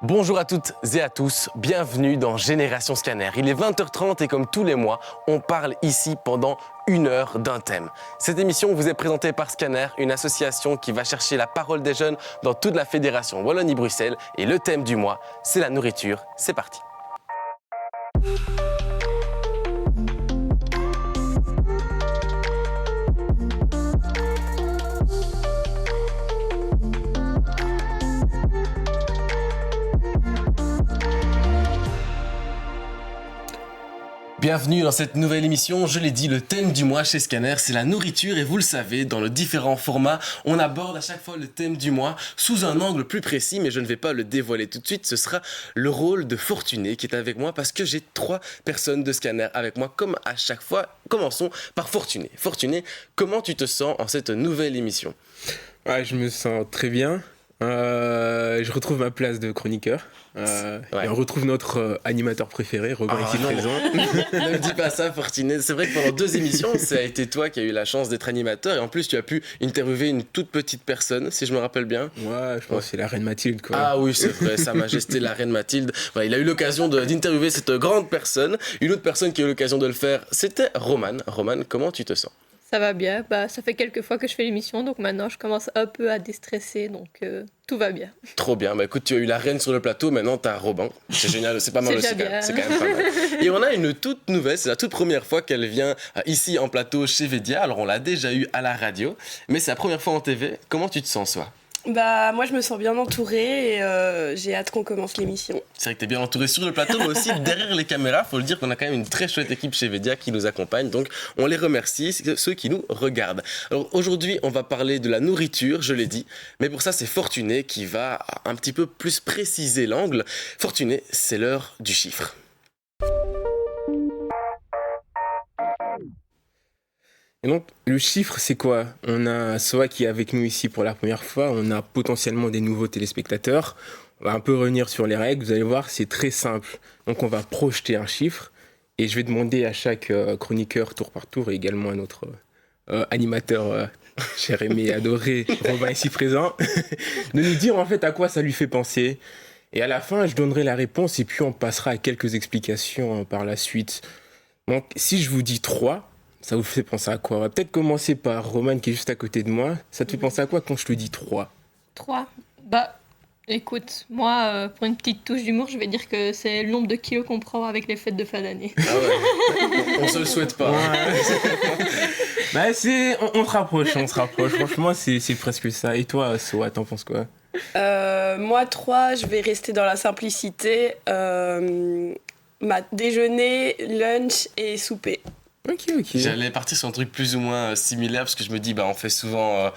Bonjour à toutes et à tous, bienvenue dans Génération Scanner. Il est 20h30 et comme tous les mois, on parle ici pendant 1 heure d'un thème. Cette émission vous est présentée par Scanner, une association qui va chercher la parole des jeunes dans toute la fédération Wallonie-Bruxelles. Et le thème du mois, c'est la nourriture. C'est parti. Bienvenue dans cette nouvelle émission. Je l'ai dit, le thème du mois chez Scanner, c'est la nourriture. Et vous le savez, dans les différents formats, on aborde à chaque fois le thème du mois sous un angle plus précis, mais je ne vais pas le dévoiler tout de suite. Ce sera le rôle de Fortuné qui est avec moi parce que j'ai 3 personnes de Scanner avec moi, comme à chaque fois. Commençons par Fortuné. Fortuné, comment tu te sens en cette nouvelle émission ? Ouais, je me sens très bien. Je retrouve ma place de chroniqueur. Et on retrouve notre animateur préféré, Robin, ici présent. Ne me dis pas ça, Fortuné. C'est vrai que pendant 2 émissions, ça a été toi qui as eu la chance d'être animateur. Et en plus, tu as pu interviewer une toute petite personne, si je me rappelle bien. Ouais, je pense que c'est la reine Mathilde, quoi. Ah oui, c'est vrai, Sa Majesté la reine Mathilde. Voilà, il a eu l'occasion d'interviewer cette grande personne. Une autre personne qui a eu l'occasion de le faire, c'était Roman. Roman, comment tu te sens ? Ça va bien, ça fait quelques fois que je fais l'émission, donc maintenant je commence un peu à déstresser, donc tout va bien. Trop bien, écoute, tu as eu la reine sur le plateau, maintenant t'as Robin, c'est génial, c'est pas mal aussi, c'est quand même pas mal. Et on a une toute nouvelle, c'est la toute première fois qu'elle vient ici en plateau chez Vedia, alors on l'a déjà eu à la radio, mais c'est la première fois en TV, comment tu te sens, toi ? Moi je me sens bien entourée et j'ai hâte qu'on commence l'émission. C'est vrai que t'es bien entourée sur le plateau mais aussi derrière les caméras, faut le dire qu'on a quand même une très chouette équipe chez Vedia qui nous accompagne, donc on les remercie, ceux qui nous regardent. Alors aujourd'hui on va parler de la nourriture, je l'ai dit, mais pour ça c'est Fortuné qui va un petit peu plus préciser l'angle. Fortuné, c'est l'heure du chiffre. Et donc, le chiffre, c'est quoi ? On a Soa qui est avec nous ici pour la première fois. On a potentiellement des nouveaux téléspectateurs. On va un peu revenir sur les règles. Vous allez voir, c'est très simple. Donc, on va projeter un chiffre. Et je vais demander à chaque chroniqueur, tour par tour, et également à notre animateur cher aimé et adoré, Robin ici présent, de nous dire en fait à quoi ça lui fait penser. Et à la fin, je donnerai la réponse et puis on passera à quelques explications par la suite. Donc, si je vous dis 3... ça vous fait penser à quoi ? On va peut-être commencer par Roman qui est juste à côté de moi. Ça te fait penser à quoi quand je te dis 3 ? 3 ? Écoute, moi, pour une petite touche d'humour, je vais dire que c'est le nombre de kilos qu'on prend avec les fêtes de fin d'année. Ah ouais, on se le souhaite pas. Ouais. On se rapproche. Franchement, c'est presque ça. Et toi, Soa, t'en penses quoi ? Moi 3, je vais rester dans la simplicité. Déjeuner, lunch et souper. Ok. J'allais partir sur un truc plus ou moins similaire parce que je me dis on fait souvent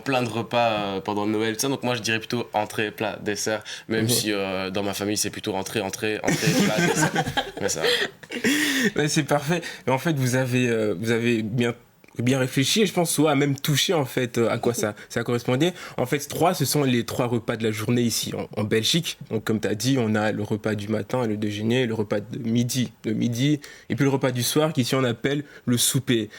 plein de repas pendant Noël tout ça, donc moi je dirais plutôt entrée, plat, dessert, même si dans ma famille c'est plutôt entrée, plat, dessert. Mais ça. Ouais, c'est parfait. Mais en fait, vous avez bien réfléchi et je pense soit même touché en fait à quoi ça correspondait. En fait, 3, ce sont les 3 repas de la journée ici en Belgique. Donc comme tu as dit, on a le repas du matin, le déjeuner, le repas de midi, et puis le repas du soir qu'ici on appelle le souper.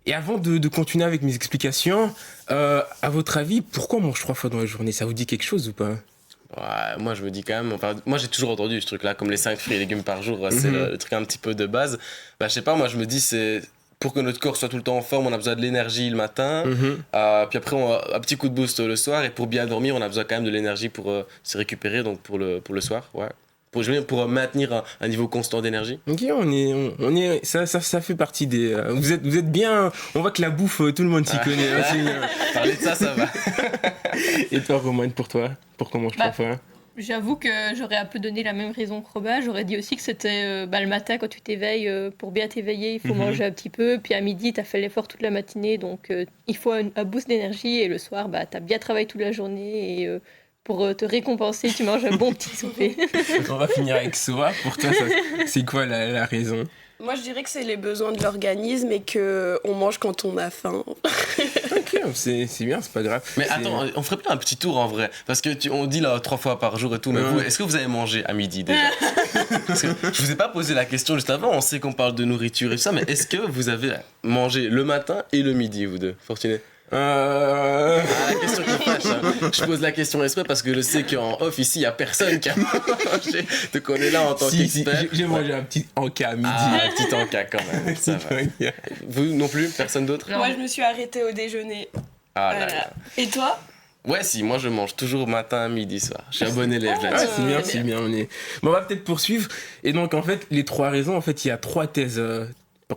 Et avant de continuer avec mes explications, à votre avis, pourquoi on mange 3 fois dans la journée ? Ça vous dit quelque chose ou pas ? Ouais, moi je me dis quand même, moi j'ai toujours entendu ce truc là, comme les 5 fruits et légumes par jour, c'est le truc un petit peu de base. Je sais pas, moi je me dis c'est... pour que notre corps soit tout le temps en forme, on a besoin de l'énergie le matin, puis après on a un petit coup de boost le soir, et pour bien dormir, on a besoin quand même de l'énergie pour se récupérer, donc pour le soir, ouais. Pour maintenir un niveau constant d'énergie. Ok, on est ça fait partie des... Vous êtes bien... On voit que la bouffe, tout le monde s'y connaît. Parler de ça va. Et toi, Roman, pour toi, pourquoi on mange 3 fois ? J'avoue que j'aurais un peu donné la même raison que Robin. J'aurais dit aussi que c'était le matin, quand tu t'éveilles, pour bien t'éveiller, il faut manger un petit peu. Puis à midi, tu as fait l'effort toute la matinée, donc il faut un boost d'énergie. Et le soir, tu as bien travaillé toute la journée. Et pour te récompenser, tu manges un bon petit souper. On va finir avec Soa. Pour toi, c'est quoi la raison ? Moi je dirais que c'est les besoins de l'organisme et qu'on mange quand on a faim. Ok, c'est bien, c'est pas grave. Mais attends, on ferait peut-être un petit tour en vrai. Parce que on dit là 3 fois par jour et tout, mais vous, est-ce que vous avez mangé à midi déjà ? Parce que je vous ai pas posé la question juste avant, on sait qu'on parle de nourriture et tout ça, mais est-ce que vous avez mangé le matin et le midi, vous deux, Fortuné ? Euh... Ah, la question qui fâche. Hein. Je pose la question exprès parce que je sais qu'en off, ici, il n'y a personne qui a mangé. Donc on est là en tant Si, qu'expert. j'ai mangé un petit encas à midi. Ah, un petit encas quand même. Ça va. Vous non plus? Personne d'autre? Non. Moi, je me suis arrêtée au déjeuner. Ah là Voilà. là. Et toi? Ouais, si, moi je mange toujours matin, midi, soir. Je suis un bon élève Ah, là-dessus. c'est bien, on est. Bon, on va peut-être poursuivre. Et donc, en fait, les 3 raisons, en fait, il y a 3 thèses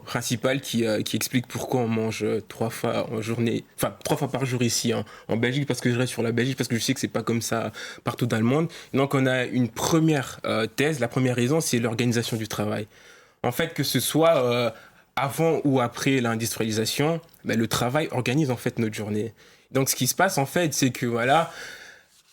principales qui expliquent pourquoi on mange 3 fois en journée, enfin 3 fois par jour ici en Belgique, parce que je reste sur la Belgique, parce que je sais que c'est pas comme ça partout dans le monde. Et donc, on a une première thèse. La première raison, c'est l'organisation du travail. En fait, que ce soit avant ou après l'industrialisation, ben, le travail organise en fait notre journée. Donc, ce qui se passe, en fait, c'est que voilà,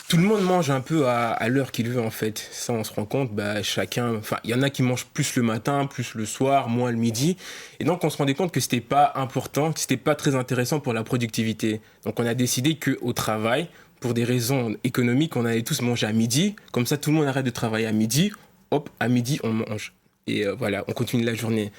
tout le monde mange un peu à l'heure qu'il veut, en fait. Ça, on se rend compte, bah, chacun... Enfin, il y en a qui mangent plus le matin, plus le soir, moins le midi. Et donc, on se rendait compte que c'était pas important, que c'était pas très intéressant pour la productivité. Donc, on a décidé qu'au travail, pour des raisons économiques, on allait tous manger à midi. Comme ça, tout le monde arrête de travailler à midi. Hop, à midi, on mange. Et voilà, on continue la journée.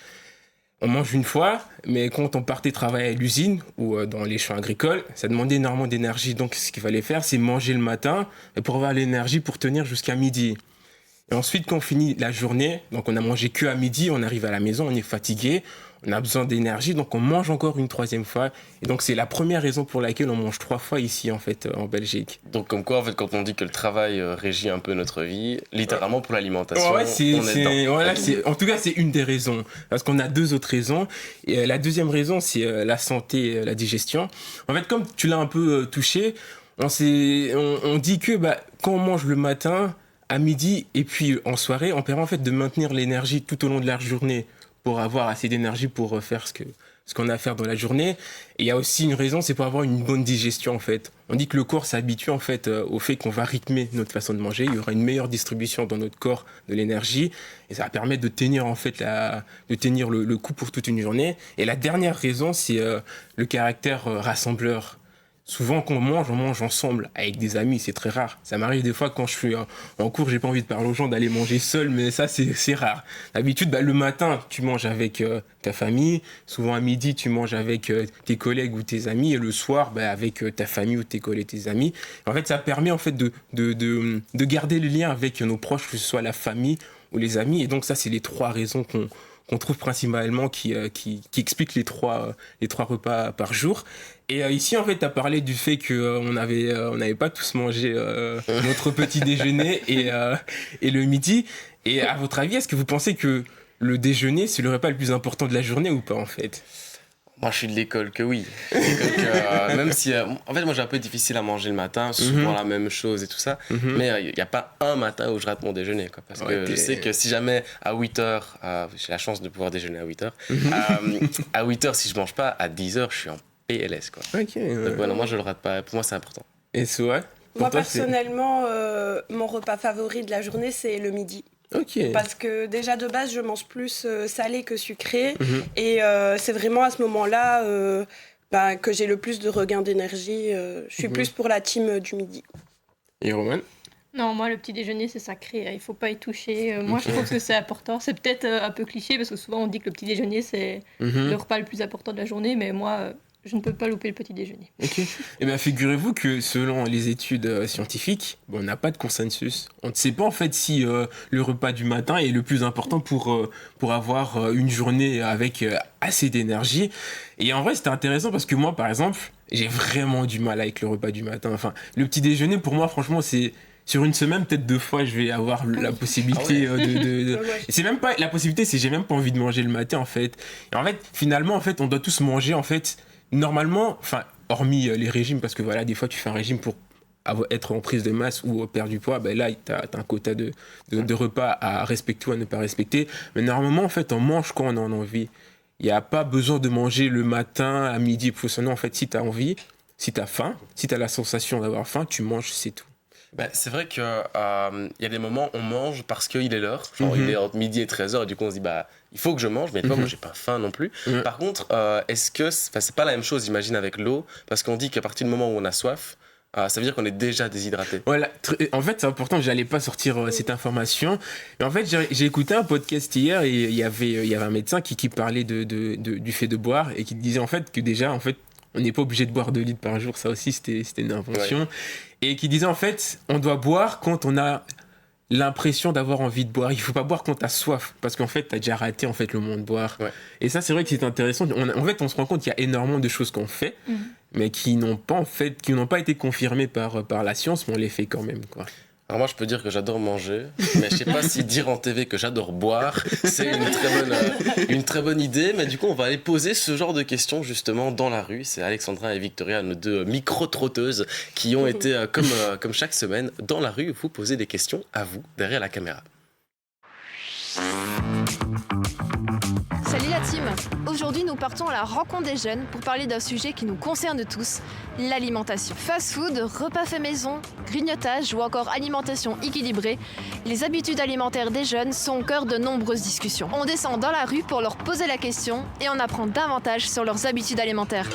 On mange une fois, mais quand on partait travailler à l'usine ou dans les champs agricoles, ça demandait énormément d'énergie. Donc, ce qu'il fallait faire, c'est manger le matin pour avoir l'énergie pour tenir jusqu'à midi. Et ensuite, quand on finit la journée, donc on a mangé que à midi, on arrive à la maison, on est fatigué, on a besoin d'énergie, donc on mange encore une 3e fois. Et donc, c'est la première raison pour laquelle on mange 3 fois ici, en fait, en Belgique. Donc comme quoi, en fait, quand on dit que le travail régit un peu notre vie, littéralement pour l'alimentation, Ouais, on est dedans. voilà, Ok. en tout cas, c'est une des raisons. Parce qu'on a 2 autres raisons. Et la deuxième raison, c'est la santé, la digestion. En fait, comme tu l'as un peu touché, on dit que bah, quand on mange le matin, à midi et puis en soirée, on permet en fait de maintenir l'énergie tout au long de la journée pour avoir assez d'énergie pour faire ce qu'on a à faire dans la journée. Et il y a aussi une raison, c'est pour avoir une bonne digestion en fait. On dit que le corps s'habitue en fait au fait qu'on va rythmer notre façon de manger. Il y aura une meilleure distribution dans notre corps de l'énergie et ça va permettre de tenir en fait de tenir le coup pour toute une journée. Et la dernière raison, c'est le caractère rassembleur. Souvent, quand on mange ensemble avec des amis, c'est très rare. Ça m'arrive des fois quand je suis en cours, j'ai pas envie de parler aux gens, d'aller manger seul, mais ça, c'est rare. D'habitude, bah, le matin, tu manges avec ta famille. Souvent, à midi, tu manges avec tes collègues ou tes amis. Et le soir, bah, avec ta famille ou tes collègues et tes amis. En fait, ça permet en fait, de garder le lien avec nos proches, que ce soit la famille ou les amis. Et donc, ça, c'est les 3 raisons qu'on trouve principalement qui expliquent les 3 repas par jour. Et ici, en fait, tu as parlé du fait qu'on n'avait pas tous mangé notre petit déjeuner et le midi. Et à votre avis, est-ce que vous pensez que le déjeuner, c'est le repas le plus important de la journée ou pas, en fait? Moi, je suis de l'école que oui. L'école que, même si... en fait, moi, j'ai un peu difficile à manger le matin, souvent la même chose et tout ça. Mais il n'y a pas un matin où je rate mon déjeuner. Quoi, parce que je sais que si jamais à 8h, j'ai la chance de pouvoir déjeuner à 8h, à 8h, si je mange pas, à 10h, je suis en PLS. Quoi. Ok. Donc, ouais, non, moi, je le rate pas. Pour moi, c'est important. Et c'est vrai? Moi, personnellement, mon repas favori de la journée, c'est le midi. Ok. Parce que déjà de base, je mange plus salé que sucré. Et c'est vraiment à ce moment-là que j'ai le plus de regain d'énergie. Je suis plus pour la team du midi. Et Roman? Non, moi, le petit déjeuner, c'est sacré. Il faut pas y toucher. Moi, je trouve que c'est important. C'est peut-être un peu cliché parce que souvent, on dit que le petit déjeuner, c'est le repas le plus important de la journée. Mais moi, je ne peux pas louper le petit déjeuner. Ok. Eh bien, figurez-vous que selon les études scientifiques, on n'a pas de consensus. On ne sait pas en fait si le repas du matin est le plus important pour avoir une journée avec assez d'énergie. Et en vrai, c'était intéressant parce que moi, par exemple, j'ai vraiment du mal avec le repas du matin. Enfin, le petit déjeuner, pour moi, franchement, c'est... Sur une semaine, peut-être 2 fois, je vais avoir la possibilité de... Et c'est même pas... La possibilité, c'est que j'ai même pas envie de manger le matin, en fait. Et en fait, finalement, en fait, on doit tous manger, en fait... Normalement, enfin, hormis les régimes, parce que voilà, des fois tu fais un régime pour être en prise de masse ou perdre du poids, ben là, tu as un quota de repas à respecter ou à ne pas respecter. Mais normalement, en fait, on mange quand on en a envie. Il n'y a pas besoin de manger le matin, à midi, en fait, si tu as envie, si tu as faim, si tu as la sensation d'avoir faim, tu manges, c'est tout. Ben, c'est vrai qu'il y a des moments où on mange parce qu'il est l'heure. Genre, il est entre midi et 13h et du coup, on se dit, bah, il faut que je mange, mais des fois, moi, j'ai pas faim non plus. Par contre, est-ce que... c'est pas la même chose, j'imagine, avec l'eau, parce qu'on dit qu'à partir du moment où on a soif, ça veut dire qu'on est déjà déshydraté. Voilà, en fait, c'est important, j'allais pas sortir cette information. Mais en fait, j'ai écouté un podcast hier et il y avait un médecin qui parlait du fait de boire et qui disait en fait que déjà, en fait, on n'est pas obligé de boire 2 litres par jour, ça aussi c'était une invention, et qui disait en fait, on doit boire quand on a l'impression d'avoir envie de boire. Il faut pas boire quand t'as soif, parce qu'en fait t'as déjà raté en fait le moment de boire. Et ça c'est vrai que c'est intéressant. En fait on se rend compte qu'il y a énormément de choses qu'on fait, mais qui n'ont pas été confirmées par la science, mais on les fait quand même, quoi. Alors moi je peux dire que j'adore manger, mais je sais pas si dire en TV que j'adore boire, c'est une très bonne idée, mais du coup on va aller poser ce genre de questions justement dans la rue. C'est Alexandra et Victoria, nos 2 micro-trotteuses, qui ont été, comme chaque semaine, dans la rue, vous poser des questions à vous, derrière la caméra. Salut la team! Aujourd'hui, nous partons à la rencontre des jeunes pour parler d'un sujet qui nous concerne tous, l'alimentation. Fast-food, repas fait maison, grignotage ou encore alimentation équilibrée, les habitudes alimentaires des jeunes sont au cœur de nombreuses discussions. On descend dans la rue pour leur poser la question et on apprend davantage sur leurs habitudes alimentaires.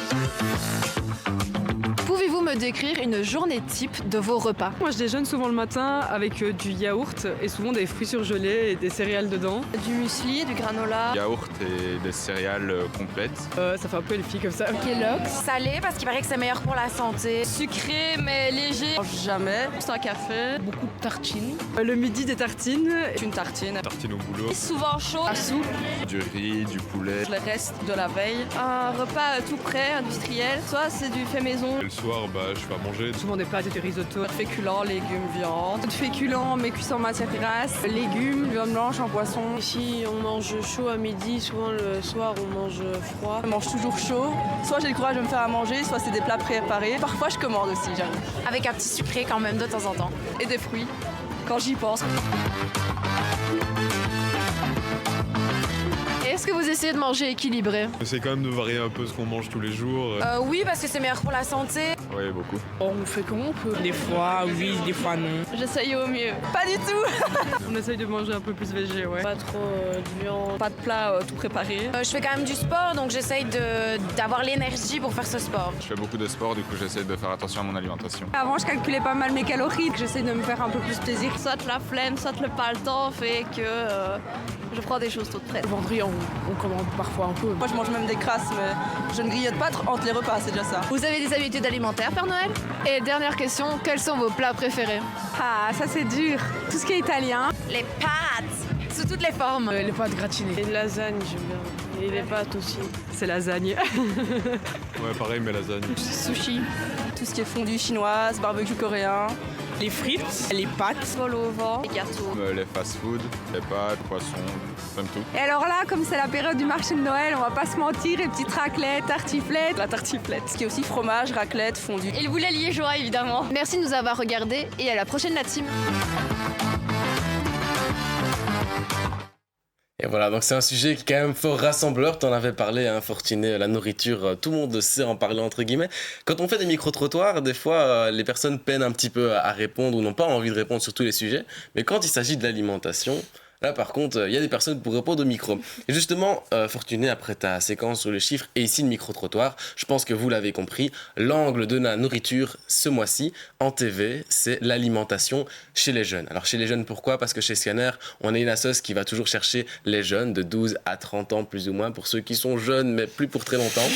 Pouvez-vous me décrire une journée type de vos repas? Moi je déjeune souvent le matin avec du yaourt et souvent des fruits surgelés et des céréales dedans. Du muesli, du granola. Yaourt et des céréales complètes. Ça fait un peu elfie comme ça. Kellogg's. Salé parce qu'il paraît que c'est meilleur pour la santé. Sucré mais léger. Jamais. C'est un café. Beaucoup de tartines. Le midi des tartines. Une tartine. Tartine au boulot. Souvent chaud. À soupe. Du riz, du poulet. Le reste de la veille. Un repas tout prêt, industriel. Soit c'est du fait maison. Et le soir, je fais à manger. Souvent des pâtes et du risotto. Féculents, légumes, viande. Féculents mais cuits en matière grasse. Légumes, viande blanche en poisson. Ici on mange chaud à midi, souvent le soir on mange froid. Je mange toujours chaud. Soit j'ai le courage de me faire à manger, soit c'est des plats préparés. Parfois je commande aussi, j'avoue. Avec un petit sucré quand même de temps en temps. Et des fruits, quand j'y pense. Est-ce que vous essayez de manger équilibré? J'essaie quand même de varier un peu ce qu'on mange tous les jours. Oui, parce que c'est meilleur pour la santé. Oui, beaucoup. On fait comme on peut. Des fois oui, des fois non. J'essaye au mieux. Pas du tout. On essaye de manger un peu plus végé, ouais. Pas trop de viande. Pas de plat tout préparé. Je fais quand même du sport, donc j'essaye d'avoir l'énergie pour faire ce sport. Je fais beaucoup de sport, du coup j'essaie de faire attention à mon alimentation. Avant je calculais pas mal mes calories, j'essaie de me faire un peu plus plaisir. Soit la flemme, soit le pas le temps fait que je prends des choses toutes prêtes. Le vendredi on commande parfois un peu. Moi je mange même des crasses, mais je ne grignote pas entre les repas, c'est déjà ça. Vous avez des habitudes alimentaires, Père Noël? Et dernière question, quels sont vos plats préférés? Ah, ça c'est dur. Tout ce qui est italien. Les pâtes, sous toutes les formes. Les pâtes gratinées. Et lasagne j'aime bien. Et les pâtes aussi. C'est lasagne. Ouais, pareil, mais lasagne. Sushi. Tout ce qui est fondue chinoise, barbecue coréen. Les frites, les pâtes. Vol au vent. Les gâteaux. Les fast-food, les pâtes, poissons, même tout. Et alors là, comme c'est la période du marché de Noël, on va pas se mentir, les petites raclettes, tartiflettes. La tartiflette, ce qui est aussi fromage, raclette, fondue. Et le boulet liégeois, évidemment. Merci de nous avoir regardés et à la prochaine, la team. Et voilà, donc c'est un sujet qui est quand même fort rassembleur. T'en avais parlé, hein, Fortuné, la nourriture, tout le monde sait en parler entre guillemets. Quand on fait des micro-trottoirs, des fois, les personnes peinent un petit peu à répondre ou n'ont pas envie de répondre sur tous les sujets. Mais quand il s'agit de l'alimentation, là par contre, il y a des personnes pour répondre au micro. Et justement, Fortuné, après ta séquence sur les chiffres et ici le micro-trottoir, je pense que vous l'avez compris, l'angle de la nourriture ce mois-ci, en TV, c'est l'alimentation chez les jeunes. Alors chez les jeunes, pourquoi? Parce que chez Scanner, on est une assoce qui va toujours chercher les jeunes de 12 à 30 ans plus ou moins, pour ceux qui sont jeunes mais plus pour très longtemps.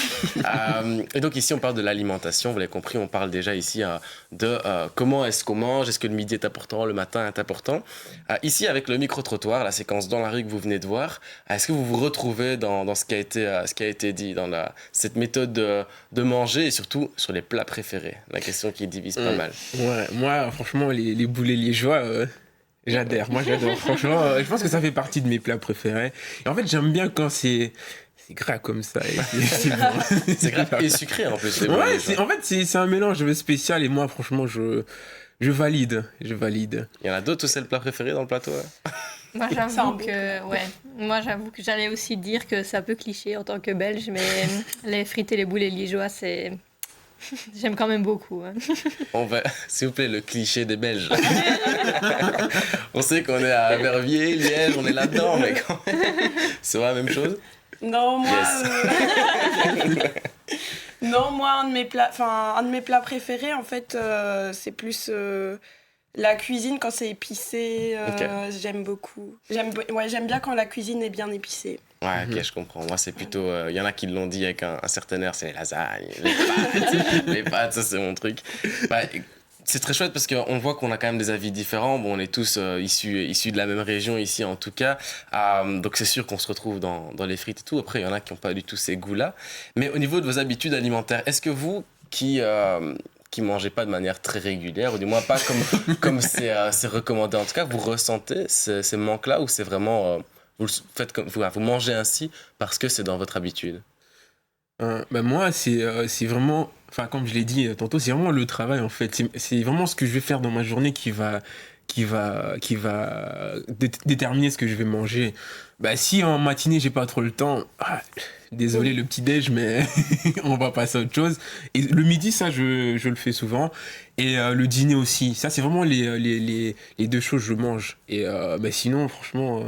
Et donc ici on parle de l'alimentation, vous l'avez compris, on parle déjà ici de comment est-ce qu'on mange, est-ce que le midi est important, le matin est important. Ici avec le micro-trottoir, la séquence dans la rue que vous venez de voir, est-ce que vous vous retrouvez dans ce qui a été dit, dans cette méthode de manger et surtout sur les plats préférés? La question qui divise pas mal. Ouais, moi franchement les boulets liégeois, j'adore. Moi j'adore. Franchement, je pense que ça fait partie de mes plats préférés. Et en fait j'aime bien quand c'est gras comme ça. C'est bon. C'est gras et sucré en plus. Ouais, en fait c'est un mélange spécial et moi franchement je valide. Il y en a d'autres où c'est le plat préféré dans le plateau? Moi j'avoue que j'allais aussi dire que c'est un peu cliché en tant que Belge, mais les frites et les boulets liégeois, j'aime quand même beaucoup. Hein. S'il vous plaît, le cliché des Belges. On sait qu'on est à Verviers, Liège, on est là-dedans, mais quand même, c'est la même chose? Non, moi... Yes. Non, moi, un de mes plats préférés, en fait, c'est plus... la cuisine, quand c'est épicé, Okay. J'aime beaucoup. J'aime bien quand la cuisine est bien épicée. Ouais, ok, je comprends. Moi, c'est plutôt. Il y en a qui l'ont dit avec un certain air, c'est les lasagnes, les pâtes. Les pâtes, ça, c'est mon truc. Bah, c'est très chouette parce qu'on voit qu'on a quand même des avis différents. Bon, on est tous issus de la même région ici, en tout cas. Donc, c'est sûr qu'on se retrouve dans les frites et tout. Après, il y en a qui n'ont pas du tout ces goûts-là. Mais au niveau de vos habitudes alimentaires, est-ce que vous, qui mangez pas de manière très régulière, ou du moins pas comme c'est recommandé, en tout cas, vous ressentez ces manques-là, ou c'est vraiment... vous mangez ainsi parce que c'est dans votre habitude? Moi, c'est vraiment, enfin, comme je l'ai dit tantôt, c'est vraiment le travail en fait. C'est vraiment ce que je vais faire dans ma journée qui va déterminer ce que je vais manger. Si en matinée j'ai pas trop le temps, désolé le petit-déj, mais on va passer à autre chose. Et le midi, ça, je le fais souvent. Et le dîner aussi. Ça, c'est vraiment les deux choses que je mange. Et sinon, franchement...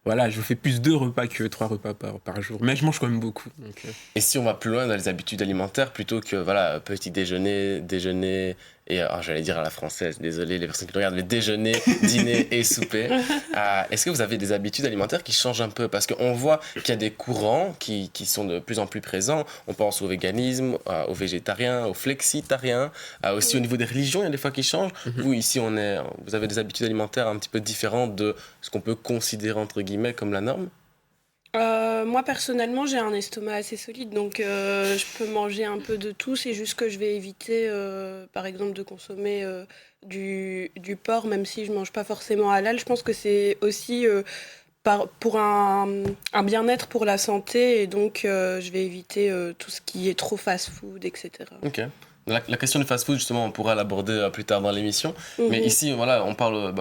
Voilà, je fais plus 2 repas que 3 repas par jour. Mais je mange quand même beaucoup. Donc, Et si on va plus loin dans les habitudes alimentaires, plutôt que petit déjeuner, et j'allais dire à la française, désolé les personnes qui nous regardent, mais déjeuner, dîner et souper, est-ce que vous avez des habitudes alimentaires qui changent un peu? Parce qu'on voit qu'il y a des courants qui sont de plus en plus présents. On pense au véganisme, aux végétariens, aux flexitariens, aussi au niveau des religions, il y a des fois qui changent. Vous, ici, vous avez des habitudes alimentaires un petit peu différentes de ce qu'on peut considérer, entre guillemets, comme la norme? Moi, personnellement, j'ai un estomac assez solide, donc je peux manger un peu de tout. C'est juste que je vais éviter, par exemple, de consommer du porc, même si je ne mange pas forcément halal. Je pense que c'est aussi pour un bien-être pour la santé, et donc je vais éviter tout ce qui est trop fast-food, etc. Ok. La question du fast-food, justement, on pourra l'aborder plus tard dans l'émission. Mais ici, on parle...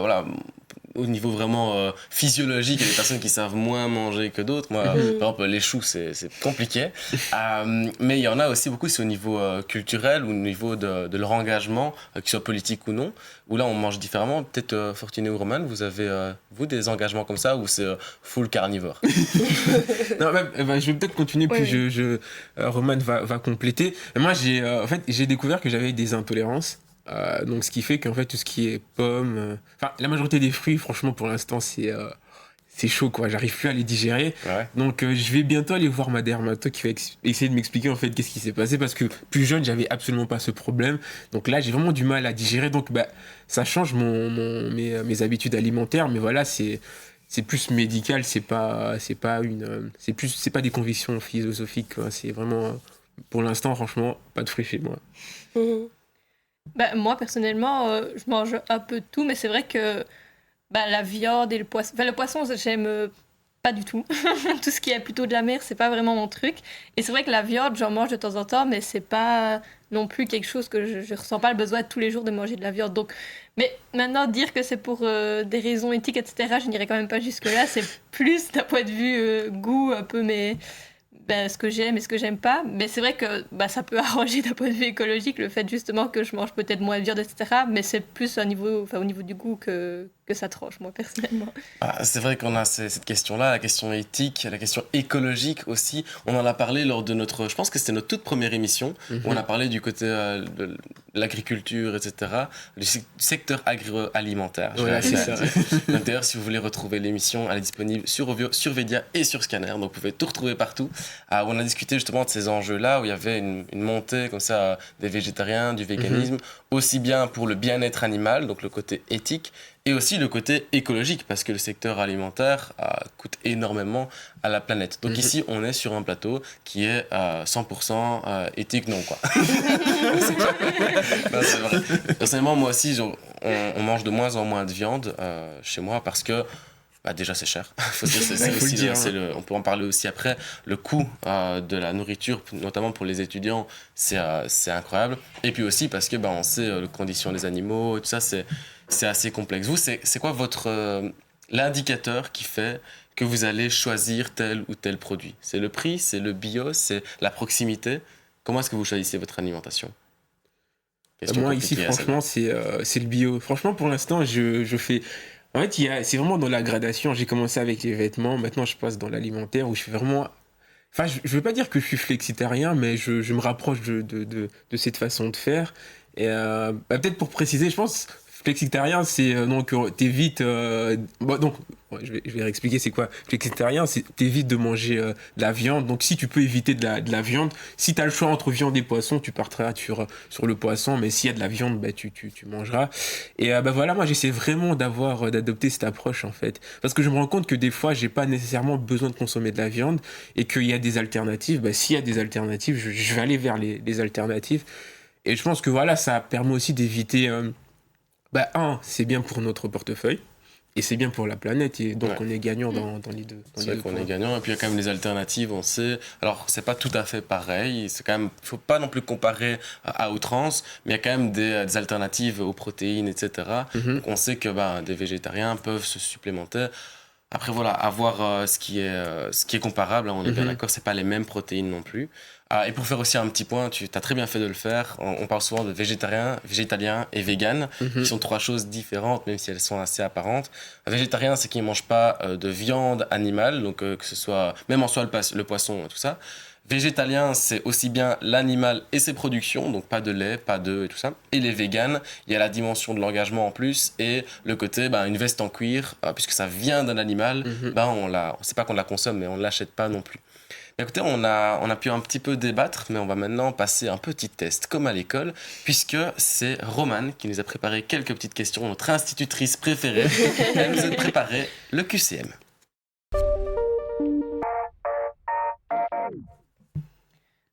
au niveau vraiment physiologique, il y a des personnes qui savent moins manger que d'autres. Moi, par exemple, les choux, c'est compliqué. Mais il y en a aussi beaucoup, c'est au niveau culturel ou au niveau de leur engagement, qu'il soit politique ou non, où là, on mange différemment. Peut-être, Fortuné ou Roman, vous avez, vous, des engagements comme ça, ou c'est full carnivore? Non, je vais peut-être continuer, puis Roman va compléter. Moi, j'ai découvert que j'avais des intolérances. Donc ce qui fait qu'en fait tout ce qui est pommes, la majorité des fruits, franchement pour l'instant c'est chaud quoi, j'arrive plus à les digérer. Donc je vais bientôt aller voir ma dermato qui va essayer de m'expliquer en fait qu'est-ce qui s'est passé, parce que plus jeune j'avais absolument pas ce problème, donc là j'ai vraiment du mal à digérer, donc ça change mes habitudes alimentaires, mais voilà, c'est plus médical, c'est pas des convictions philosophiques quoi. C'est vraiment, pour l'instant franchement pas de fruits chez moi. Moi, personnellement, je mange un peu de tout, mais c'est vrai que la viande et le poisson... le poisson, j'aime pas du tout. Tout ce qui est plutôt de la mer, c'est pas vraiment mon truc. Et c'est vrai que la viande, j'en mange de temps en temps, mais c'est pas non plus quelque chose que je ressens pas le besoin tous les jours de manger de la viande. Donc... Mais maintenant, dire que c'est pour des raisons éthiques, etc., je n'irai quand même pas jusque-là. C'est plus d'un point de vue goût, un peu, mais... ce que j'aime et ce que j'aime pas, mais c'est vrai que ça peut arranger d'un point de vue écologique le fait justement que je mange peut-être moins de viande, etc., mais c'est plus au niveau du goût que ça tranche, moi personnellement. C'est vrai qu'on a cette question-là, la question éthique, la question écologique aussi. On en a parlé lors de je pense que c'était notre toute première émission, où on a parlé du côté de l'agriculture, etc., du secteur agroalimentaire. Donc, d'ailleurs, si vous voulez retrouver l'émission, elle est disponible sur Vedia et sur Scanner, donc vous pouvez tout retrouver partout. On a discuté justement de ces enjeux-là, où il y avait une montée comme ça des végétariens, du véganisme, aussi bien pour le bien-être animal, donc le côté éthique, et aussi le côté écologique, parce que le secteur alimentaire coûte énormément à la planète. Donc ici, on est sur un plateau qui est 100% éthique, non quoi. Non, c'est vrai. Personnellement, moi aussi, on mange de moins en moins de viande chez moi, parce que déjà c'est cher. On peut en parler aussi après. Le coût de la nourriture, notamment pour les étudiants, c'est incroyable. Et puis aussi parce que on sait les conditions des animaux, tout ça, c'est assez complexe. Vous, c'est quoi l'indicateur qui fait que vous allez choisir tel ou tel produit? C'est le prix, c'est le bio, c'est la proximité? Comment est-ce que vous choisissez votre alimentation? Moi ici franchement c'est le bio. Franchement pour l'instant je fais... En fait, c'est vraiment dans la gradation. J'ai commencé avec les vêtements, maintenant je passe dans l'alimentaire où je suis vraiment... Enfin, je ne veux pas dire que je suis flexitarien, mais je me rapproche de cette façon de faire. Et peut-être pour préciser, je pense, Flexitarien, c'est donc t'évites. Je vais réexpliquer c'est quoi. Flexitarien, c'est t'évites de manger de la viande. Donc si tu peux éviter de la viande, si t'as le choix entre viande et poisson, tu partiras sur le poisson. Mais s'il y a de la viande, tu mangeras. Et voilà, moi j'essaie vraiment d'adopter cette approche en fait, parce que je me rends compte que des fois j'ai pas nécessairement besoin de consommer de la viande et qu'il y a des alternatives. S'il y a des alternatives, je vais aller vers les alternatives. Et je pense que voilà, ça permet aussi d'éviter. C'est bien pour notre portefeuille. Et c'est bien pour la planète, et donc on est gagnant dans les deux. C'est vrai qu'on est gagnant, et puis il y a quand même les alternatives, on sait. Alors, c'est pas tout à fait pareil, c'est quand même, faut pas non plus comparer à outrance, mais il y a quand même des alternatives aux protéines, etc. Donc on sait que des végétariens peuvent se supplémenter. Après, voilà, avoir ce qui est comparable, on est bien d'accord, c'est pas les mêmes protéines non plus. Et pour faire aussi un petit point, tu as très bien fait de le faire. On parle souvent de végétarien, végétalien et vegan, qui sont trois choses différentes, même si elles sont assez apparentes. Un végétarien, c'est qu'il ne mange pas de viande animale, donc que ce soit même en soi le poisson, tout ça. Végétalien, c'est aussi bien l'animal et ses productions, donc pas de lait, pas d'œufs et tout ça. Et les véganes, il y a la dimension de l'engagement en plus et le côté, une veste en cuir, puisque ça vient d'un animal, on sait pas qu'on la consomme, mais on ne l'achète pas non plus. Mais écoutez, on a pu un petit peu débattre, mais on va maintenant passer un petit test, comme à l'école, puisque c'est Romane qui nous a préparé quelques petites questions, notre institutrice préférée. Elle nous a préparé le QCM.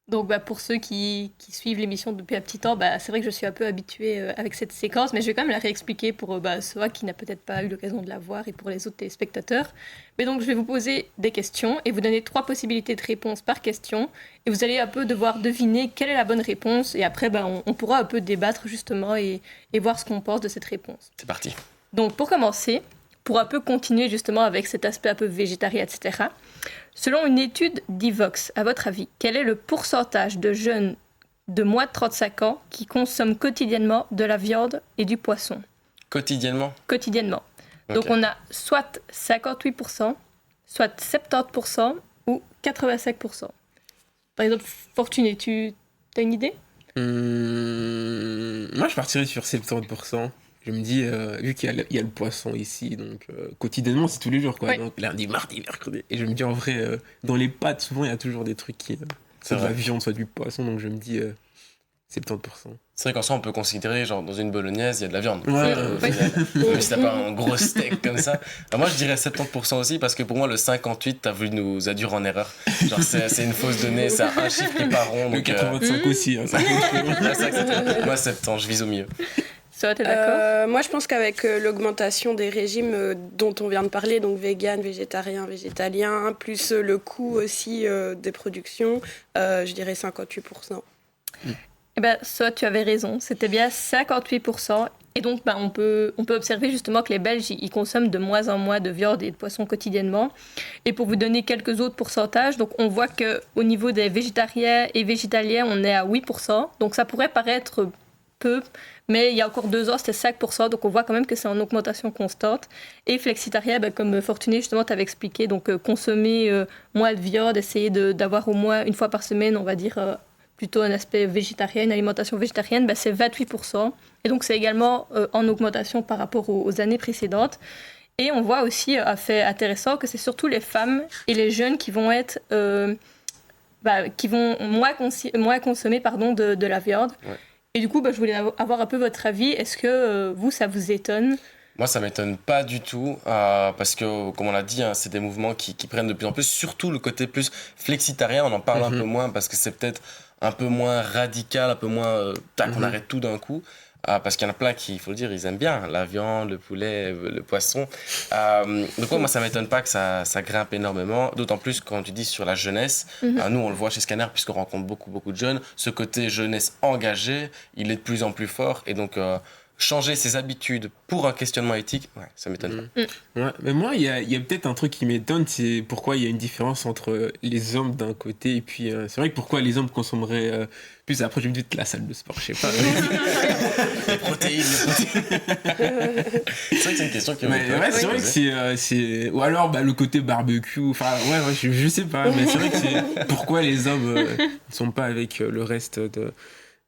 Donc pour ceux qui suivent l'émission depuis un petit temps, c'est vrai que je suis un peu habituée avec cette séquence, mais je vais quand même la réexpliquer pour ceux qui n'a peut-être pas eu l'occasion de la voir et pour les autres téléspectateurs. Mais donc je vais vous poser des questions et vous donner 3 possibilités de réponse par question, et vous allez un peu devoir deviner quelle est la bonne réponse, et après on pourra un peu débattre justement et voir ce qu'on pense de cette réponse. C'est parti. Donc pour commencer, pour un peu continuer justement avec cet aspect un peu végétarien, etc., selon une étude d'Ivox, à votre avis, quel est le pourcentage de jeunes de moins de 35 ans qui consomment quotidiennement de la viande et du poisson ? Quotidiennement ? Quotidiennement. Okay. Donc on a soit 58%, soit 70% ou 85%. Par exemple, Fortuné, tu as une idée ? Moi, je partirais sur 70%. Je me dis, vu qu'il y a le poisson ici, donc quotidiennement, c'est tous les jours, quoi. Ouais. Donc lundi, mardi, mercredi. Et je me dis, en vrai, dans les pâtes, souvent, il y a toujours des trucs qui... soit de la viande, soit du poisson. Donc je me dis, 70%. C'est vrai qu'en soi, on peut considérer, genre, dans une bolognaise, il y a de la viande. Ouais. Même si t'as pas un gros steak comme ça. Alors moi, je dirais 70% aussi, parce que pour moi, le 58, t'as voulu nous induire en erreur. Genre, c'est une fausse donnée, c'est un chiffre qui est pas rond. Le 85 aussi. Hein, moi, 70, je vise au milieu. Ça, t'es d'accord ? Moi, je pense qu'avec l'augmentation des régimes dont on vient de parler, donc vegan, végétarien, végétalien, plus le coût aussi des productions, je dirais 58%. Ça, tu avais raison. C'était bien 58%. Et donc, on peut observer justement que les Belges, ils consomment de moins en moins de viande et de poisson quotidiennement. Et pour vous donner quelques autres pourcentages, donc on voit qu'au niveau des végétariens et végétaliens, on est à 8%. Donc ça pourrait paraître peu, mais il y a encore 2 ans, c'était 5%, donc on voit quand même que c'est en augmentation constante. Et flexitarien, comme Fortuné, justement, tu avais expliqué, donc consommer moins de viande, essayer d'avoir au moins une fois par semaine, on va dire, plutôt un aspect végétarien, une alimentation végétarienne, c'est 28%. Et donc c'est également en augmentation par rapport aux années précédentes. Et on voit aussi, un fait intéressant, que c'est surtout les femmes et les jeunes qui vont être... qui vont moins consommer de la viande. Ouais. Et du coup, je voulais avoir un peu votre avis. Est-ce que vous, ça vous étonne ? Moi, ça ne m'étonne pas du tout, parce que, comme on l'a dit, c'est des mouvements qui prennent de plus en plus, surtout le côté plus flexitarien, on en parle un peu moins, parce que c'est peut-être un peu moins radical, un peu moins, on arrête tout d'un coup. Parce qu'il y en a plein qui, il faut le dire, ils aiment bien la viande, le poulet, le poisson. Donc moi, ça ne m'étonne pas que ça grimpe énormément, d'autant plus quand tu dis sur la jeunesse. Nous, on le voit chez Scanner, puisqu'on rencontre beaucoup de jeunes. Ce côté jeunesse engagée, il est de plus en plus fort. Et donc, changer ses habitudes pour un questionnement éthique, ça m'étonne pas. Ouais, mais moi, il y a peut-être un truc qui m'étonne, c'est pourquoi il y a une différence entre les hommes d'un côté et puis... c'est vrai que pourquoi les hommes consommeraient... plus après, je me dis la salle de sport, je sais pas. Les protéines. C'est vrai que c'est une question qui c'est vrai que c'est... Ou alors le côté barbecue, enfin, je sais pas, mais c'est vrai que c'est... Pourquoi les hommes ne sont pas avec le reste de...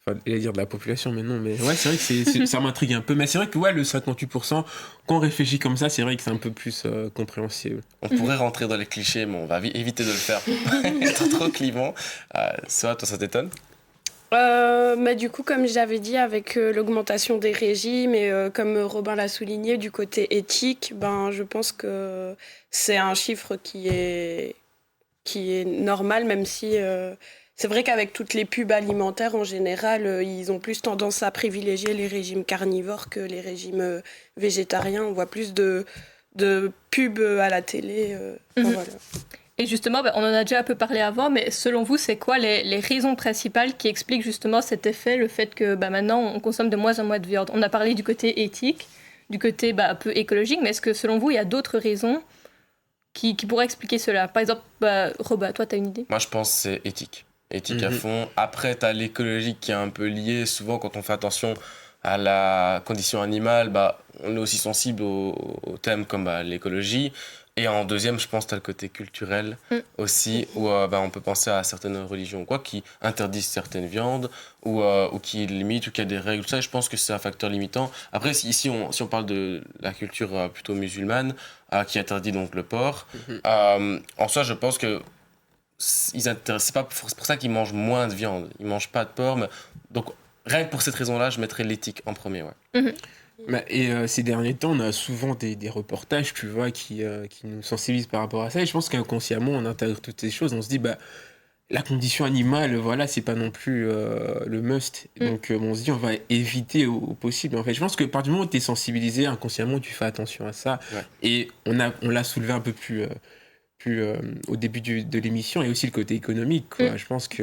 Enfin, j'allais dire de la population, mais non. Mais ouais, c'est vrai que ça m'intrigue un peu. Mais c'est vrai que ouais, le 58%, quand on réfléchit comme ça, c'est vrai que c'est un peu plus compréhensible. On pourrait rentrer dans les clichés, mais on va éviter de le faire pour pas être trop clivant. Toi, ça t'étonne? Mais du coup, comme j'avais dit, avec l'augmentation des régimes et comme Robin l'a souligné, du côté éthique, je pense que c'est un chiffre qui est normal, même si c'est vrai qu'avec toutes les pubs alimentaires en général, ils ont plus tendance à privilégier les régimes carnivores que les régimes végétariens. On voit plus de pubs à la télé. Voilà. Et justement, on en a déjà un peu parlé avant, mais selon vous, c'est quoi les raisons principales qui expliquent justement cet effet, le fait que maintenant on consomme de moins en moins de viande? On a parlé du côté éthique, du côté un peu écologique, mais est-ce que selon vous, il y a d'autres raisons qui pourraient expliquer cela? Par exemple, Robin, toi, tu as une idée? Moi, je pense que c'est éthique. Éthique à fond. Après, tu as l'écologique qui est un peu lié. Souvent, quand on fait attention à la condition animale, on est aussi sensible aux thèmes comme l'écologie. Et en deuxième, je pense que tu as le côté culturel aussi, où on peut penser à certaines religions qui interdisent certaines viandes, ou qui limitent, ou qui a des règles. Ça, je pense que c'est un facteur limitant. Après, si on parle de la culture plutôt musulmane, qui interdit donc le porc, en soi, je pense que c'est pour ça qu'ils mangent moins de viande. Ils ne mangent pas de porc. Donc, rien que pour cette raison-là, je mettrais l'éthique en premier. Ouais. Et ces derniers temps, on a souvent des reportages, tu vois, qui nous sensibilisent par rapport à ça. Et je pense qu'inconsciemment, on intègre toutes ces choses. On se dit, la condition animale, voilà, c'est pas non plus le must. Donc, on se dit, on va éviter au possible. En fait, je pense que par du moment où tu es sensibilisé, inconsciemment, tu fais attention à ça. Ouais. Et on l'a soulevé un peu plus au début de l'émission, et aussi le côté économique, quoi. Je pense que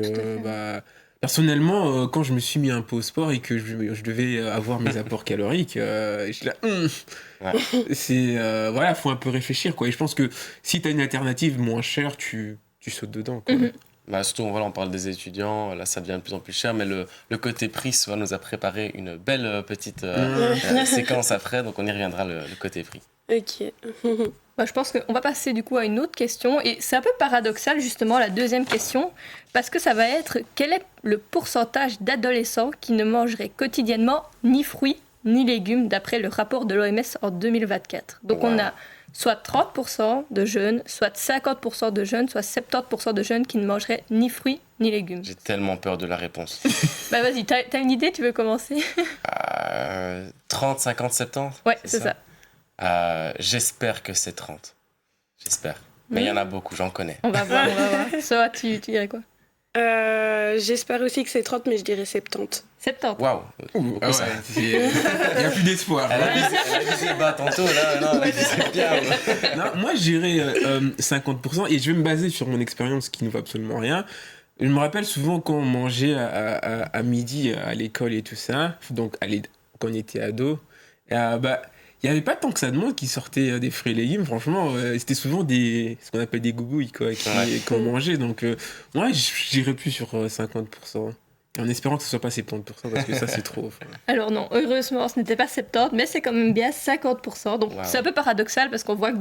personnellement, quand je me suis mis un peu au sport et que je devais avoir mes apports caloriques, je suis là, c'est voilà, faut un peu réfléchir, quoi. Et je pense que si tu as une alternative moins chère, tu sautes dedans, quoi. Surtout, on parle des étudiants, là ça devient de plus en plus cher, mais le côté prix nous a préparé une belle petite séquence après, donc on y reviendra, le côté prix. Ok. Je pense qu'on va passer du coup à une autre question, et c'est un peu paradoxal justement la deuxième question, parce que ça va être quel est le pourcentage d'adolescents qui ne mangeraient quotidiennement ni fruits ni légumes d'après le rapport de l'OMS en 2024. Donc on a soit 30% de jeunes, soit 50% de jeunes, soit 70% de jeunes qui ne mangeraient ni fruits ni légumes. J'ai tellement peur de la réponse. Vas-y, t'as une idée, tu veux commencer? 30, 50, 70? Ouais, c'est ça. J'espère que c'est 30. J'espère. Mais il y en a beaucoup, j'en connais. On va voir. Ça, tu dirais quoi? J'espère aussi que c'est 30, mais je dirais 70. 70. Waouh. Il n'y a plus d'espoir. Elle a visé bas tantôt, là. Non, c'est bien. Non, moi, je dirais 50%, et je vais me baser sur mon expérience qui ne vaut absolument rien. Je me rappelle souvent quand on mangeait à midi à l'école et tout ça, donc quand on était ado, il n'y avait pas tant que ça de monde qui sortait des fruits et légumes. Franchement, c'était souvent ce qu'on appelle des gougouilles, quoi, qu'on mangeait. Donc, moi, j'irais plus sur 50%. En espérant que ce soit pas 70%, parce que ça, c'est trop. Alors non, heureusement, ce n'était pas 70%, mais c'est quand même bien 50%. Donc, c'est un peu paradoxal, parce qu'on voit que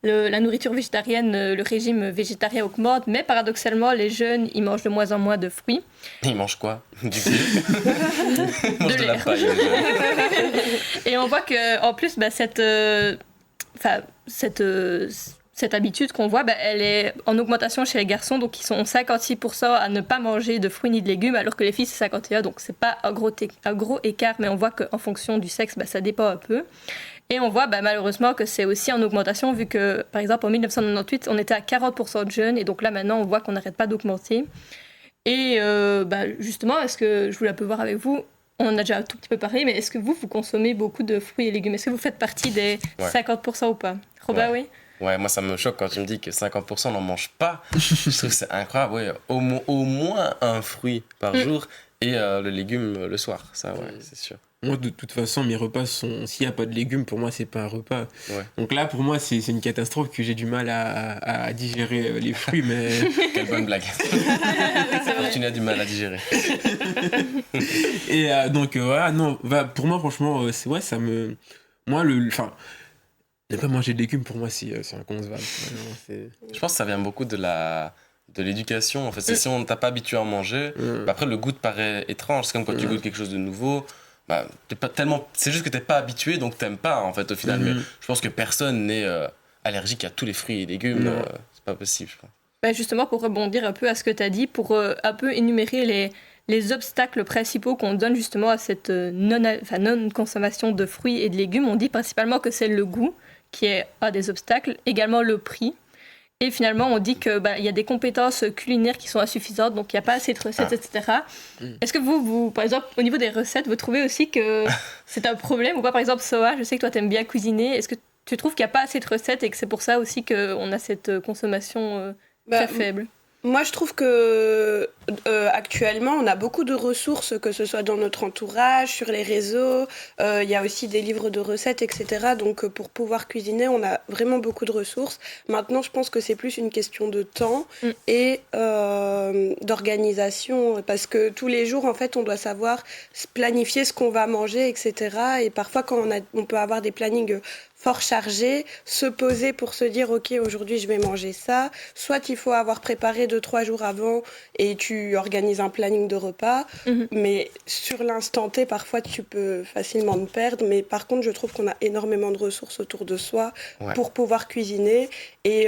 la nourriture végétarienne, le régime végétarien augmente, mais paradoxalement, les jeunes, ils mangent de moins en moins de fruits. Ils mangent quoi? Du blé. Ils mangent de la paille. Et on voit qu'en plus, cette habitude qu'on voit, elle est en augmentation chez les garçons, donc ils sont 56% à ne pas manger de fruits ni de légumes, alors que les filles, c'est 51%, donc c'est pas un gros écart, mais on voit qu'en fonction du sexe, ça dépend un peu. Et on voit malheureusement que c'est aussi en augmentation, vu que, par exemple, en 1998, on était à 40% de jeunes, et donc là, maintenant, on voit qu'on n'arrête pas d'augmenter. Et justement, est-ce que, je voulais un peu voir avec vous, on en a déjà un tout petit peu parlé, mais est-ce que vous consommez beaucoup de fruits et légumes? Est-ce que vous faites partie des 50% ou pas? Robin, oui? Ouais, moi ça me choque quand tu me dis que 50% n'en mangent pas. Je trouve que c'est incroyable. Ouais, au moins un fruit par jour et le légume le soir. Ça, c'est sûr. Moi, de toute façon, mes repas sont... S'il n'y a pas de légumes, pour moi, c'est pas un repas. Ouais. Donc là, pour moi, c'est une catastrophe que j'ai du mal à digérer les fruits, mais... Quelle bonne blague. Tu as du mal à digérer. Et donc, voilà, non, pour moi, franchement, ça me... Moi, ne pas manger de légumes, pour moi, c'est inconcevable. Je pense que ça vient beaucoup de la de l'éducation. En fait, c'est si on t'a pas habitué à en manger, bah après le goût te paraît étrange. C'est comme quand tu goûtes quelque chose de nouveau. Bah, t'es pas tellement... C'est juste que t'es pas habitué, donc t'aimes pas en fait au final. Mais je pense que personne n'est allergique à tous les fruits et légumes. C'est pas possible, je crois. Bah justement, pour rebondir un peu à ce que tu as dit, pour un peu énumérer les obstacles principaux qu'on donne justement à cette non-consommation de fruits et de légumes, on dit principalement que c'est le goût qui est un des obstacles, également le prix. Et finalement, on dit qu'il y a des compétences culinaires qui sont insuffisantes, donc il n'y a pas assez de recettes, etc. Est-ce que vous, par exemple, au niveau des recettes, vous trouvez aussi que c'est un problème ou pas? Par exemple, Soa, je sais que toi, tu aimes bien cuisiner. Est-ce que tu trouves qu'il n'y a pas assez de recettes et que c'est pour ça aussi qu'on a cette consommation très faible? Moi, je trouve que actuellement, on a beaucoup de ressources, que ce soit dans notre entourage, sur les réseaux. Il y a aussi des livres de recettes, etc. Donc, pour pouvoir cuisiner, on a vraiment beaucoup de ressources. Maintenant, je pense que c'est plus une question de temps et d'organisation, parce que tous les jours, en fait, on doit savoir planifier ce qu'on va manger, etc. Et parfois, quand on peut avoir des plannings fort chargé, se poser pour se dire ok, aujourd'hui je vais manger ça, soit il faut avoir préparé 2-3 jours avant et tu organises un planning de repas, mais sur l'instant T parfois tu peux facilement te perdre, mais par contre je trouve qu'on a énormément de ressources autour de soi pour pouvoir cuisiner et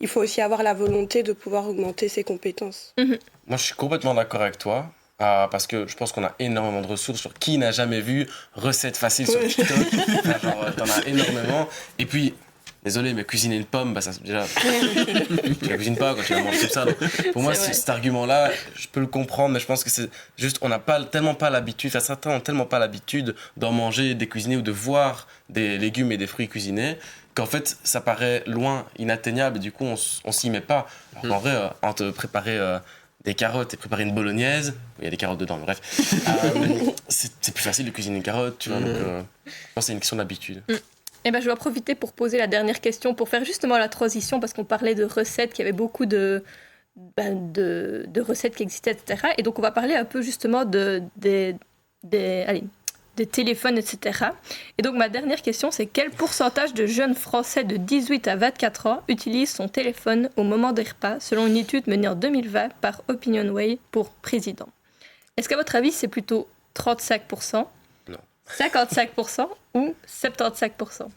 il faut aussi avoir la volonté de pouvoir augmenter ses compétences. Moi je suis complètement d'accord avec toi. Parce que je pense qu'on a énormément de ressources. Sur qui n'a jamais vu recettes faciles sur TikTok? T'en as énormément. Et puis, désolé, mais cuisiner une pomme, bah ça déjà. Tu la cuisines pas quand tu la manges comme ça. Donc, pour moi, cet argument-là, je peux le comprendre, mais je pense que c'est juste, on n'a tellement pas l'habitude, enfin, certains ont tellement pas l'habitude d'en manger, de cuisiner ou de voir des légumes et des fruits cuisinés, qu'en fait, ça paraît loin, inatteignable, et du coup, on s'y met pas. Alors qu'en vrai, entre préparer des carottes et préparer une bolognaise, il y a des carottes dedans, bref, c'est plus facile de cuisiner une carotte, tu vois, donc je pense que c'est une question d'habitude. Eh ben, je vais en profiter pour poser la dernière question, pour faire justement la transition, parce qu'on parlait de recettes, qu'il y avait beaucoup de recettes qui existaient, etc. Et donc, on va parler un peu justement des téléphones, etc. Et donc, ma dernière question, c'est quel pourcentage de jeunes Français de 18 à 24 ans utilisent son téléphone au moment des repas, selon une étude menée en 2020 par OpinionWay pour Président? Est-ce qu'à votre avis, c'est plutôt 35%, non. 55% ou 75%?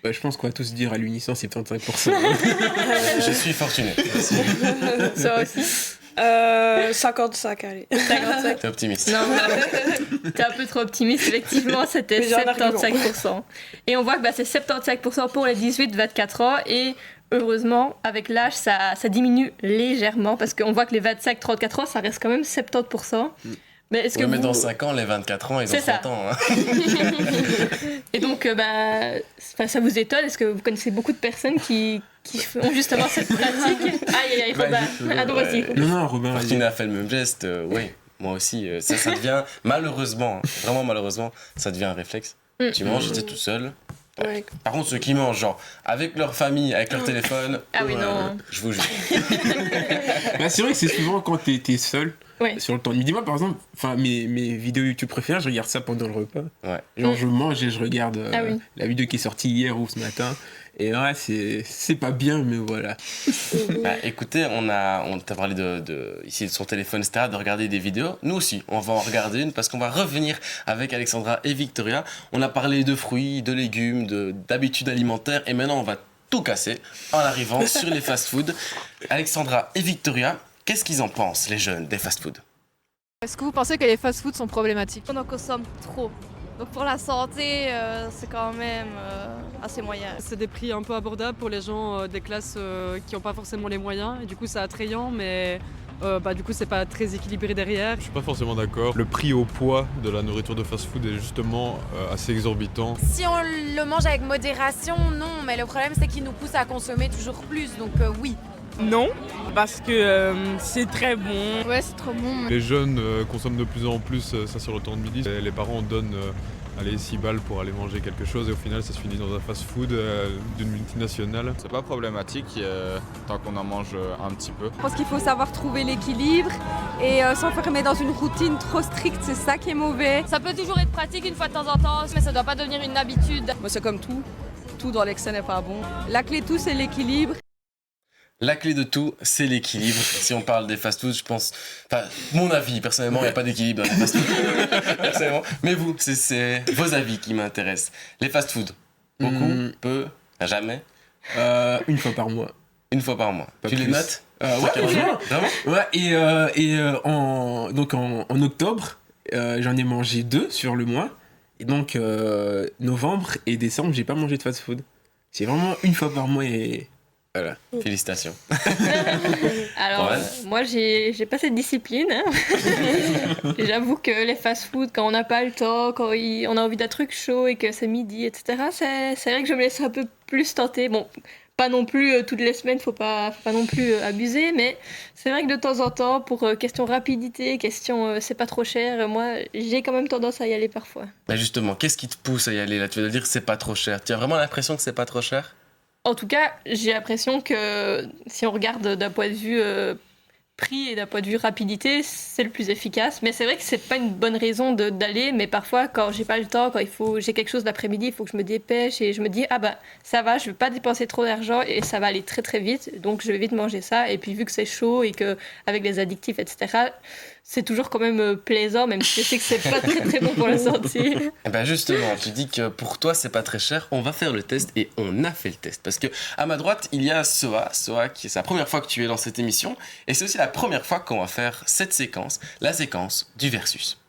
Je pense qu'on va tous dire à l'unisson 75%. Je suis fortuné. Ça aussi 55, allez. 55. T'es optimiste. Non, t'es un peu trop optimiste. Effectivement, c'était 75%. Et on voit que c'est 75% pour les 18-24 ans. Et heureusement, avec l'âge, ça diminue légèrement. Parce qu'on voit que les 25-34 ans, ça reste quand même 70%. Mais est-ce que mais dans 5 ans, les 24 ans, ils ont 30 ans. Hein. Et donc, ça vous étonne? Est-ce que vous connaissez beaucoup de personnes qui font justement cette pratique? Aïe, Robin. Vas-y. Non, Robin. Martine a fait le même geste, oui. Moi aussi. Ça devient, malheureusement, vraiment malheureusement, ça devient un réflexe. Tu manges, tu es tout seul. Ouais. Par contre, ceux qui mangent, genre, avec leur famille, avec leur téléphone, non. je vous jure. C'est vrai que c'est souvent quand t'es seul. Ouais. Sur le temps de midi, moi par exemple, mes vidéos YouTube préférées, je regarde ça pendant le repas. Ouais. Genre je mange et je regarde la vidéo qui est sortie hier ou ce matin. Et ouais, c'est pas bien, mais voilà. Écoutez, on t'a parlé ici de son téléphone, etc., de regarder des vidéos. Nous aussi, on va en regarder une parce qu'on va revenir avec Alexandra et Victoria. On a parlé de fruits, de légumes, d'habitudes alimentaires et maintenant on va tout casser en arrivant sur les fast-foods. Alexandra et Victoria, qu'est-ce qu'ils en pensent, les jeunes, des fast-foods? Est-ce que vous pensez que les fast-foods sont problématiques? On en consomme trop. Donc pour la santé, c'est quand même assez moyen. C'est des prix un peu abordables pour les gens des classes qui n'ont pas forcément les moyens. Et du coup, c'est attrayant, mais du coup, c'est pas très équilibré derrière. Je suis pas forcément d'accord. Le prix au poids de la nourriture de fast-food est justement assez exorbitant. Si on le mange avec modération, non. Mais le problème, c'est qu'il nous pousse à consommer toujours plus. Donc oui. Non, parce que c'est très bon. Ouais, c'est trop bon. Les jeunes consomment de plus en plus ça sur le temps de midi. Les parents donnent 6 balles pour aller manger quelque chose et au final ça se finit dans un fast-food d'une multinationale. C'est pas problématique tant qu'on en mange un petit peu. Je pense qu'il faut savoir trouver l'équilibre et s'enfermer dans une routine trop stricte, c'est ça qui est mauvais. Ça peut toujours être pratique une fois de temps en temps, mais ça doit pas devenir une habitude. Moi c'est comme tout dans l'excès n'est pas bon. La clé tout c'est l'équilibre. La clé de tout, c'est l'équilibre. Si on parle des fast-foods, je pense... Enfin, mon avis, personnellement, il n'y a pas d'équilibre dans les fast-foods. Personnellement. Mais vous, c'est vos avis qui m'intéressent. Les fast-foods, beaucoup, peu, jamais? Une fois par mois. Une fois par mois. Pas Tu les plus. notes? Ouais, Vraiment? Ouais, en octobre, j'en ai mangé 2 sur le mois. Et donc, novembre et décembre, j'ai pas mangé de fast-food. C'est vraiment une fois par mois et voilà. Félicitations. Alors, Ouais. moi, j'ai pas cette discipline. Hein. J'avoue que les fast-food, quand on n'a pas le temps, quand on a envie d'un truc chaud et que c'est midi, etc., c'est vrai que je me laisse un peu plus tenter. Bon, pas non plus toutes les semaines, faut pas non plus abuser, mais c'est vrai que de temps en temps, pour question rapidité, question c'est pas trop cher, moi, j'ai quand même tendance à y aller parfois. Bah justement, qu'est-ce qui te pousse à y aller là? Tu vas dire que c'est pas trop cher. Tu as vraiment l'impression que c'est pas trop cher? En tout cas, j'ai l'impression que si on regarde d'un point de vue prix et d'un point de vue rapidité, c'est le plus efficace. Mais c'est vrai que c'est pas une bonne raison d'aller. Mais parfois, quand j'ai pas le temps, quand j'ai quelque chose l'après-midi, il faut que je me dépêche et je me dis, ah bah ça va, je vais pas dépenser trop d'argent et ça va aller très très vite. Donc je vais vite manger ça. Et puis vu que c'est chaud et que avec les additifs, etc., c'est toujours quand même plaisant, même si je sais que c'est pas très très bon pour la santé. Eh ben justement, tu dis que pour toi c'est pas très cher. On va faire le test et on a fait le test parce que à ma droite il y a Soa qui c'est la première fois que tu es dans cette émission et c'est aussi la première fois qu'on va faire cette séquence, la séquence du versus.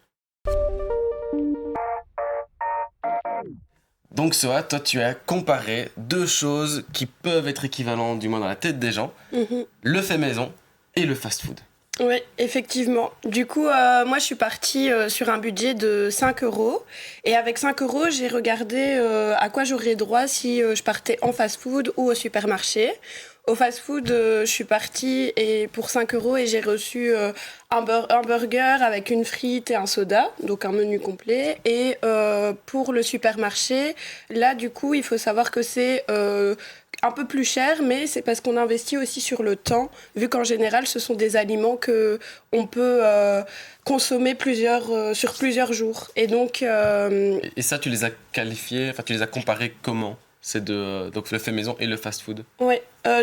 Donc Soa, toi tu as comparé 2 choses qui peuvent être équivalentes du moins dans la tête des gens, le fait maison et le fast-food. Oui, effectivement. Du coup, moi, je suis partie sur un budget de 5 €. Et avec 5 €, j'ai regardé à quoi j'aurais droit si je partais en fast-food ou au supermarché. Au fast-food, je suis partie et pour 5 € et j'ai reçu un burger avec une frite et un soda, donc un menu complet. Et pour le supermarché, là, du coup, il faut savoir que c'est un peu plus cher, mais c'est parce qu'on investit aussi sur le temps, vu qu'en général, ce sont des aliments que on peut consommer sur plusieurs jours. Et donc... Et ça, tu les as qualifiés, enfin tu les as comparés comment? Donc le fait maison et le fast-food. Oui,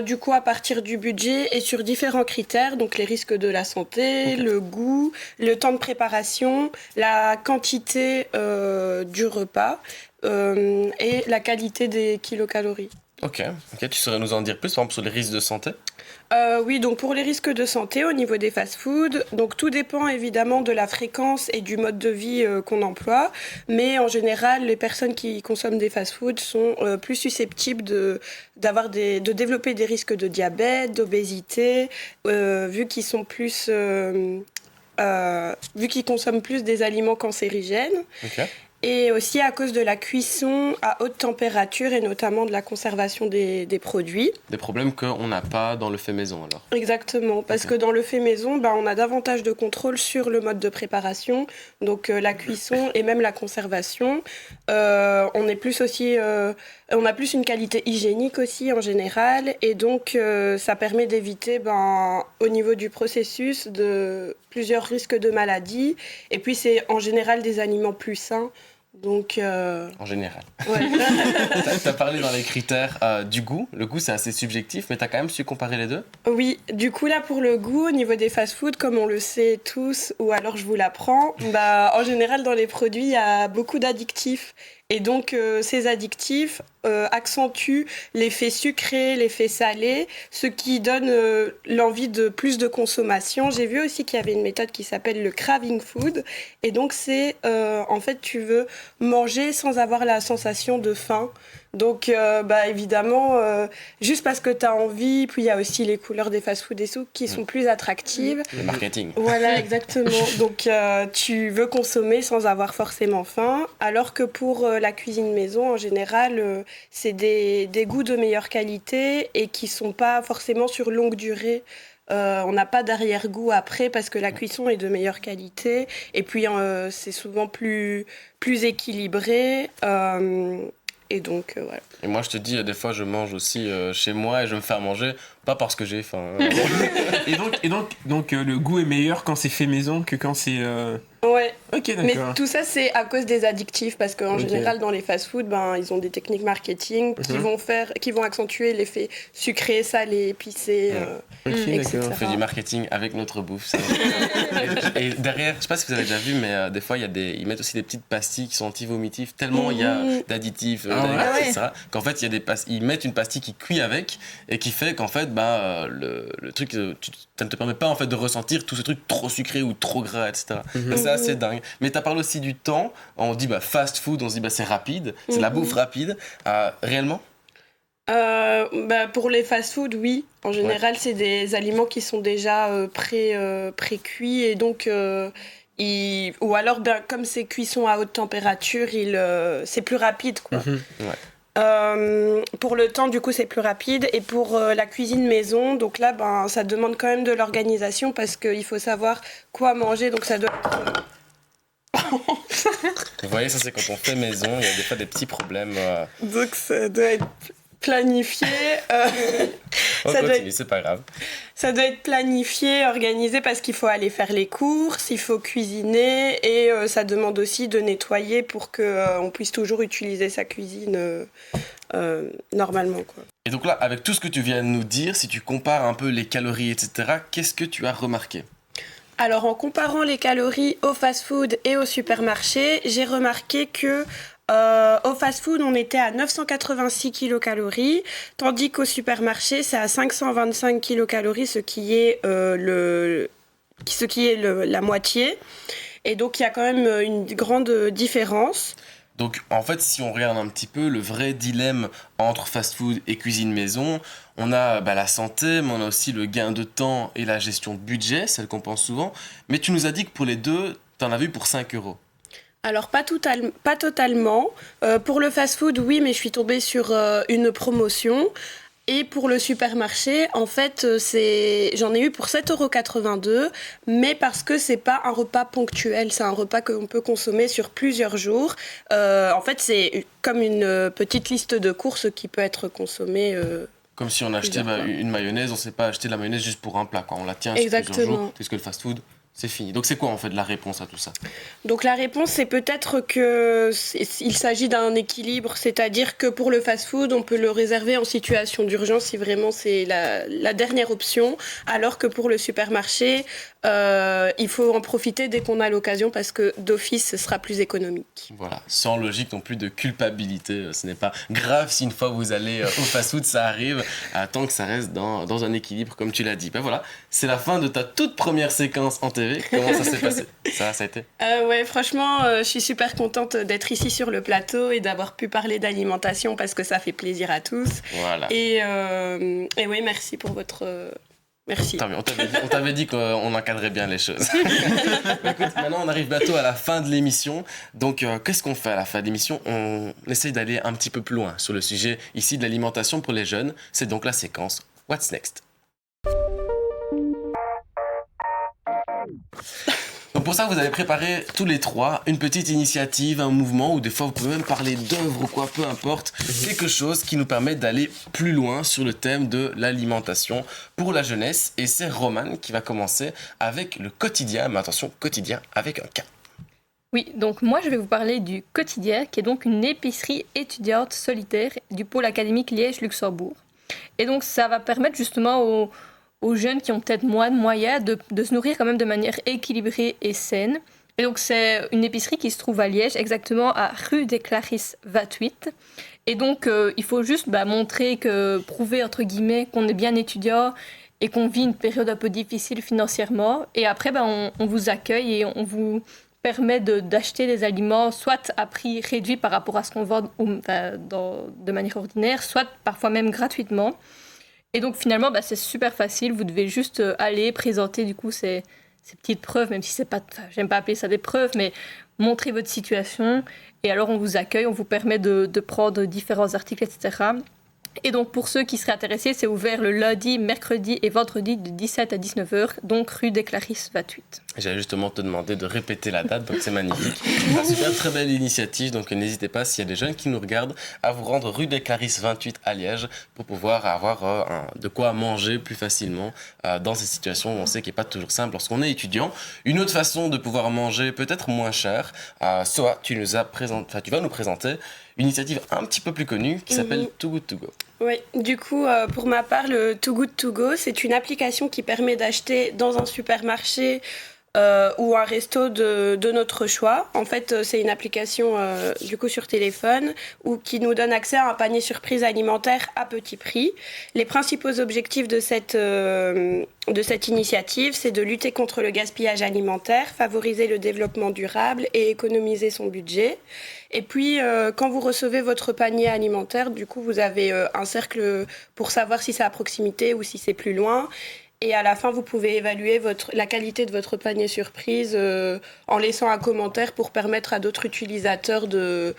du coup à partir du budget et sur différents critères, donc les risques de la santé, le goût, le temps de préparation, la quantité du repas et la qualité des kilocalories. Ok, tu saurais nous en dire plus, par exemple sur les risques de santé? Oui, donc pour les risques de santé au niveau des fast-foods, donc tout dépend évidemment de la fréquence et du mode de vie qu'on emploie, mais en général, les personnes qui consomment des fast-foods sont plus susceptibles de développer des risques de diabète, d'obésité, vu qu'ils consomment plus des aliments cancérigènes. Ok. Et aussi à cause de la cuisson à haute température et notamment de la conservation des produits. Des problèmes qu'on n'a pas dans le fait maison alors. Exactement, parce que dans le fait maison, on a davantage de contrôle sur le mode de préparation, donc la cuisson et même la conservation. On a plus une qualité hygiénique aussi en général, et donc ça permet d'éviter au niveau du processus de plusieurs risques de maladies. Et puis c'est en général des aliments plus sains. Donc En général. Ouais. T'as parlé dans les critères du goût. Le goût, c'est assez subjectif, mais t'as quand même su comparer les deux? Oui, du coup, là, pour le goût, au niveau des fast-foods, comme on le sait tous, ou alors je vous l'apprends, en général, dans les produits, il y a beaucoup d'addictifs. Et donc, ces addictifs accentuent l'effet sucré, l'effet salé, ce qui donne l'envie de plus de consommation. J'ai vu aussi qu'il y avait une méthode qui s'appelle le craving food. Et donc, c'est, en fait, tu veux manger sans avoir la sensation de faim. Donc, évidemment, juste parce que tu as envie, puis il y a aussi les couleurs des fast-foods et tout qui sont plus attractives. Le marketing. Voilà, exactement. Donc, tu veux consommer sans avoir forcément faim, alors que pour la cuisine maison, en général, c'est des goûts de meilleure qualité et qui sont pas forcément sur longue durée. On n'a pas d'arrière-goût après parce que la cuisson est de meilleure qualité et puis c'est souvent plus équilibré. Et donc, voilà. Et moi, je te dis, des fois, je mange aussi chez moi et je me fais à manger, pas parce que j'ai faim. Et donc, le goût est meilleur quand c'est fait maison que quand c'est... Ouais, Ok, Mais d'accord. tout ça, c'est à cause des additifs, parce qu'en Ok. général, dans les fast-food, ils ont des techniques marketing qui vont accentuer l'effet sucré, salé, épicé, etc. On fait du marketing avec notre bouffe. ça. et derrière, je sais pas si vous avez déjà vu, mais des fois, ils mettent aussi des petites pastilles qui sont anti-vomitives, tellement il y a d'additifs, etc. Qu'en fait, ils mettent une pastille qui cuit avec et qui fait qu'en fait, le truc, ça ne te permet pas en fait de ressentir tout ce truc trop sucré ou trop gras, etc. Et ça, c'est dingue. Mais tu as parlé aussi du temps. On dit fast food, on se dit c'est rapide, c'est la bouffe rapide. Réellement? Pour les fast-food, oui. En général, c'est des aliments qui sont déjà pré-cuits et donc ou alors comme c'est cuisson à haute température, c'est plus rapide, quoi. Pour le temps, du coup, c'est plus rapide. Et pour la cuisine maison, donc là, ça demande quand même de l'organisation parce qu'il faut savoir quoi manger. Donc ça doit être... Vous voyez, ça c'est quand on fait maison, il y a des fois des petits problèmes. Donc ça doit être planifié. C'est pas grave. Ça doit être planifié, organisé parce qu'il faut aller faire les courses, il faut cuisiner et ça demande aussi de nettoyer pour qu'on puisse toujours utiliser sa cuisine normalement, quoi. Et donc là, avec tout ce que tu viens de nous dire, si tu compares un peu les calories, etc., qu'est-ce que tu as remarqué? Alors, en comparant les calories au fast-food et au supermarché, j'ai remarqué que au fast-food, on était à 986 kilocalories, tandis qu'au supermarché, c'est à 525 kilocalories, ce qui est la moitié. Et donc, il y a quand même une grande différence. Donc, en fait, si on regarde un petit peu le vrai dilemme entre fast-food et cuisine maison, on a la santé, mais on a aussi le gain de temps et la gestion de budget, celle qu'on pense souvent. Mais tu nous as dit que pour les deux, tu en as vu pour 5 €. Alors, pas totalement. Pour le fast-food, oui, mais je suis tombée sur une promotion. Et pour le supermarché, en fait, j'en ai eu pour 7,82 €, mais parce que c'est pas un repas ponctuel, c'est un repas qu'on peut consommer sur plusieurs jours. En fait, c'est comme une petite liste de courses qui peut être consommée. Comme si on achetait une mayonnaise, on ne sait pas acheter de la mayonnaise juste pour un plat, quoi. On la tient sur plusieurs jours, puisque le fast-food, c'est fini. Donc c'est quoi en fait la réponse à tout ça? Donc la réponse, c'est peut-être qu'il s'agit d'un équilibre, c'est-à-dire que pour le fast-food, on peut le réserver en situation d'urgence si vraiment c'est la dernière option, alors que pour le supermarché, il faut en profiter dès qu'on a l'occasion parce que d'office, ce sera plus économique. Voilà, sans logique non plus de culpabilité. Ce n'est pas grave si une fois vous allez au fast-food, ça arrive, tant que ça reste dans un équilibre comme tu l'as dit. Voilà, c'est la fin de ta toute première séquence en TV. Comment ça s'est passé? Ça a été? Ouais, franchement, je suis super contente d'être ici sur le plateau et d'avoir pu parler d'alimentation parce que ça fait plaisir à tous. Voilà. Et oui, merci pour votre... Merci. On t'avait dit qu'on encadrait bien les choses. Écoute, maintenant on arrive bientôt à la fin de l'émission. Donc qu'est-ce qu'on fait à la fin de l'émission? On essaye d'aller un petit peu plus loin sur le sujet ici de l'alimentation pour les jeunes. C'est donc la séquence What's Next? Donc pour ça, vous avez préparé tous les trois une petite initiative, un mouvement, ou des fois vous pouvez même parler d'œuvres ou quoi, peu importe, quelque chose qui nous permet d'aller plus loin sur le thème de l'alimentation pour la jeunesse. Et c'est Romane qui va commencer avec le quotidien, mais attention, quotidien avec un K. Oui, donc moi je vais vous parler du Quotidien, qui est donc une épicerie étudiante solidaire du pôle académique Liège-Luxembourg. Et donc ça va permettre justement aux jeunes qui ont peut-être moins de moyens de se nourrir quand même de manière équilibrée et saine. Et donc c'est une épicerie qui se trouve à Liège, exactement à rue des Clarisses 28. Et donc il faut juste prouver entre guillemets qu'on est bien étudiant et qu'on vit une période un peu difficile financièrement. Et après on vous accueille et on vous permet d'acheter des aliments soit à prix réduit par rapport à ce qu'on vend de manière ordinaire, soit parfois même gratuitement. Et donc finalement, c'est super facile. Vous devez juste aller présenter du coup ces petites preuves, même si c'est pas, j'aime pas appeler ça des preuves, mais montrer votre situation. Et alors on vous accueille, on vous permet de prendre différents articles, etc. Et donc pour ceux qui seraient intéressés, c'est ouvert le lundi, mercredi et vendredi de 17 à 19h, donc rue des Clarisses 28. J'allais justement te demander de répéter la date, donc c'est magnifique. Un super, très belle initiative, donc n'hésitez pas, s'il y a des jeunes qui nous regardent, à vous rendre rue des Clarisses 28 à Liège pour pouvoir avoir de quoi manger plus facilement dans ces situations où on sait qu'il n'est pas toujours simple lorsqu'on est étudiant. Une autre façon de pouvoir manger peut-être moins cher, soit tu vas nous présenter une initiative un petit peu plus connue qui s'appelle Too Good To Go. Oui, du coup, pour ma part, le Too Good To Go, c'est une application qui permet d'acheter dans un supermarché ou un resto de notre choix. En fait, c'est une application du coup sur téléphone qui nous donne accès à un panier surprise alimentaire à petit prix. Les principaux objectifs de cette initiative, c'est de lutter contre le gaspillage alimentaire, favoriser le développement durable et économiser son budget. Et puis, quand vous recevez votre panier alimentaire, du coup, vous avez un cercle pour savoir si c'est à proximité ou si c'est plus loin. Et à la fin, vous pouvez évaluer la qualité de votre panier surprise en laissant un commentaire pour permettre à d'autres utilisateurs de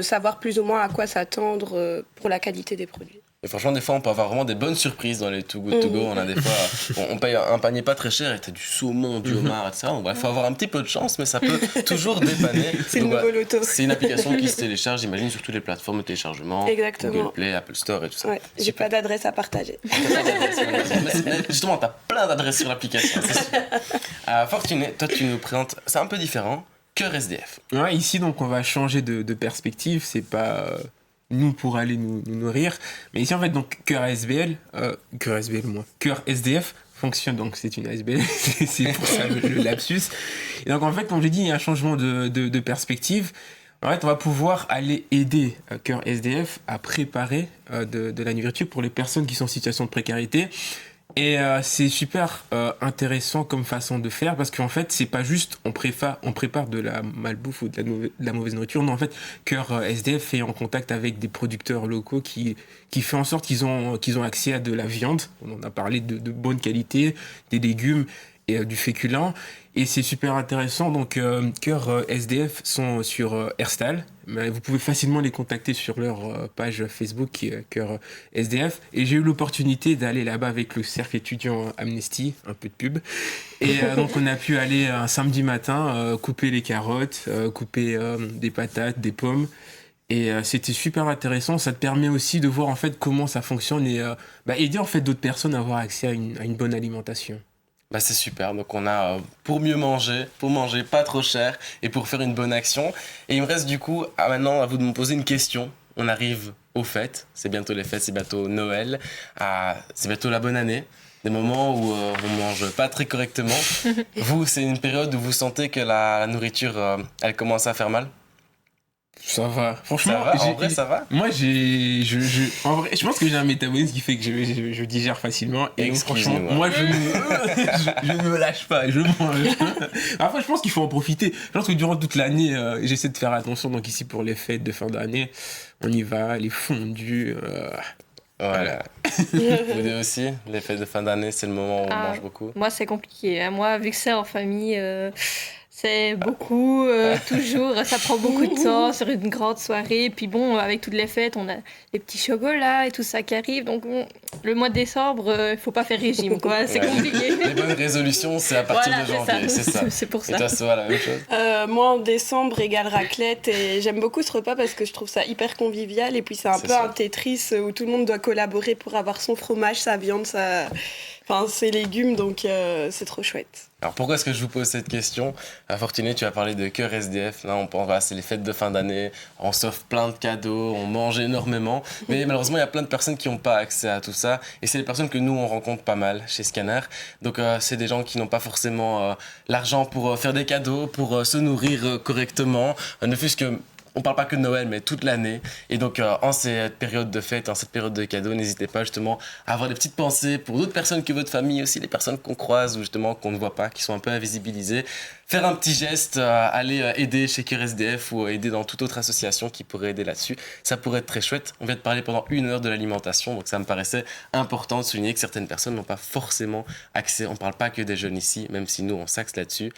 savoir plus ou moins à quoi s'attendre pour la qualité des produits. Et franchement, des fois, on peut avoir vraiment des bonnes surprises dans les Too Good To Go. On a des fois, on paye un panier pas très cher et t'as du saumon, du homard, etc. Donc, il faut avoir un petit peu de chance, mais ça peut toujours dépanner. C'est le nouveau loto. C'est une application qui se télécharge, j'imagine, sur toutes les plateformes de téléchargement. Exactement. Google Play, Apple Store et tout ça. Ouais, j'ai pas d'adresse à partager. Mais justement, t'as plein d'adresses sur l'application. Fortuné, toi, tu nous présentes, c'est un peu différent, Cœur SDF. Ouais, ici, donc, on va changer de perspective. C'est pas nous pour aller nous nourrir. Mais ici, en fait, donc, Cœur SDF fonctionne, donc c'est une ASBL, c'est pour ça le lapsus. Et donc, en fait, comme j'ai dit, il y a un changement de perspective. En fait, on va pouvoir aller aider Cœur SDF à préparer de la nourriture pour les personnes qui sont en situation de précarité. Et c'est super intéressant comme façon de faire parce qu'en fait, c'est pas juste on prépare de la malbouffe ou de la mauvaise nourriture. Non, en fait, Cœur SDF est en contact avec des producteurs locaux qui fait en sorte qu'ils ont accès à de la viande. On en a parlé de bonne qualité, des légumes et du féculent. Et c'est super intéressant. Donc, Cœur SDF sont sur Herstal. Mais vous pouvez facilement les contacter sur leur page Facebook qui est Cœur SDF. Et j'ai eu l'opportunité d'aller là-bas avec le cercle étudiant Amnesty, un peu de pub. Et donc, on a pu aller un samedi matin couper les carottes, couper des patates, des pommes. Et c'était super intéressant. Ça te permet aussi de voir en fait comment ça fonctionne et aider en fait d'autres personnes à avoir accès à une bonne alimentation. Bah c'est super, donc on a pour manger pas trop cher et pour faire une bonne action. Et il me reste du coup maintenant à vous de me poser une question. On arrive aux fêtes, c'est bientôt les fêtes, c'est bientôt Noël, c'est bientôt la bonne année. Des moments où on mange pas très correctement. Vous, c'est une période où vous sentez que la nourriture, elle commence à faire mal? Ça va, franchement. Ça va, en vrai, ça va. Moi, en vrai, je pense que j'ai un métabolisme qui fait que je digère facilement. Et donc, franchement, moi, je ne me lâche pas, je mange. Après, je pense qu'il faut en profiter. Je pense que durant toute l'année, j'essaie de faire attention. Donc ici, pour les fêtes de fin d'année, on y va, les fondus. Voilà. Vous deux aussi, les fêtes de fin d'année, c'est le moment où on mange beaucoup. Moi, c'est compliqué. Moi, vu que c'est en famille... C'est beaucoup, toujours, ça prend beaucoup de temps sur une grande soirée. Puis bon, avec toutes les fêtes, on a les petits chocolats et tout ça qui arrive. Donc le mois de décembre, il ne faut pas faire régime, quoi. C'est compliqué. Les bonnes résolutions, c'est à partir de janvier, c'est ça. C'est pour ça. Et toi, Soa, la même chose? Moi, en décembre, égale raclette. Et j'aime beaucoup ce repas parce que je trouve ça hyper convivial. Et puis c'est un peu un Tetris où tout le monde doit collaborer pour avoir son fromage, sa viande, ses légumes. Donc c'est trop chouette. Alors pourquoi est-ce que je vous pose cette question? Fortuné, tu as parlé de Cœur SDF. Là, on pense, voilà, c'est les fêtes de fin d'année, on s'offre plein de cadeaux, on mange énormément. Mais malheureusement, il y a plein de personnes qui n'ont pas accès à tout ça. Et c'est les personnes que nous, on rencontre pas mal chez Scanner. Donc c'est des gens qui n'ont pas forcément l'argent pour faire des cadeaux, pour se nourrir correctement. Ne fût-ce que... On parle pas que de Noël, mais toute l'année. Et donc, en cette période de fête, en cette période de cadeaux, n'hésitez pas justement à avoir des petites pensées pour d'autres personnes que votre famille, aussi les personnes qu'on croise ou justement qu'on ne voit pas, qui sont un peu invisibilisées. faire un petit geste, aller aider chez Cœur SDF ou aider dans toute autre association qui pourrait aider là-dessus. Ça pourrait être très chouette. On vient de parler pendant 1 heure de l'alimentation, donc ça me paraissait important de souligner que certaines personnes n'ont pas forcément accès. On ne parle pas que des jeunes ici, même si nous on s'axe là-dessus.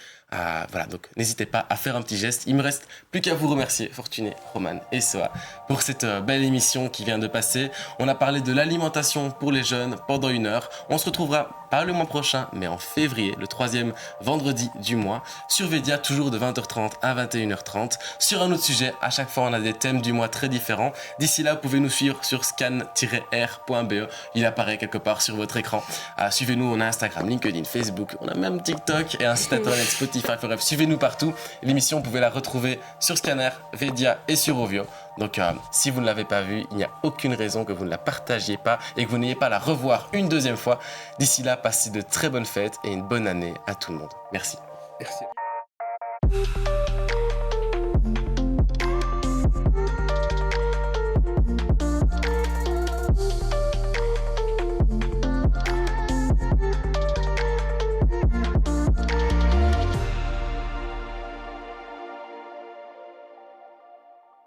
Voilà, donc n'hésitez pas à faire un petit geste. Il me reste plus qu'à vous remercier, Fortuné, Roman et Soa, pour cette belle émission qui vient de passer. On a parlé de l'alimentation pour les jeunes pendant 1 heure. On se retrouvera pas le mois prochain, mais en février, le 3e vendredi du mois, sur Vedia, toujours de 20h30 à 21h30, sur un autre sujet. À chaque fois, on a des thèmes du mois très différents. D'ici là, vous pouvez nous suivre sur scan-r.be. Il apparaît quelque part sur votre écran. Suivez-nous, on a Instagram, LinkedIn, Facebook, on a même TikTok et un site internet, Spotify. Bref, suivez-nous partout. L'émission, vous pouvez la retrouver sur Scanner, Vedia et sur Ovio. Donc, si vous ne l'avez pas vue, il n'y a aucune raison que vous ne la partagiez pas et que vous n'ayez pas à la revoir une deuxième fois. D'ici là, passez de très bonnes fêtes et une bonne année à tout le monde. Merci. Merci.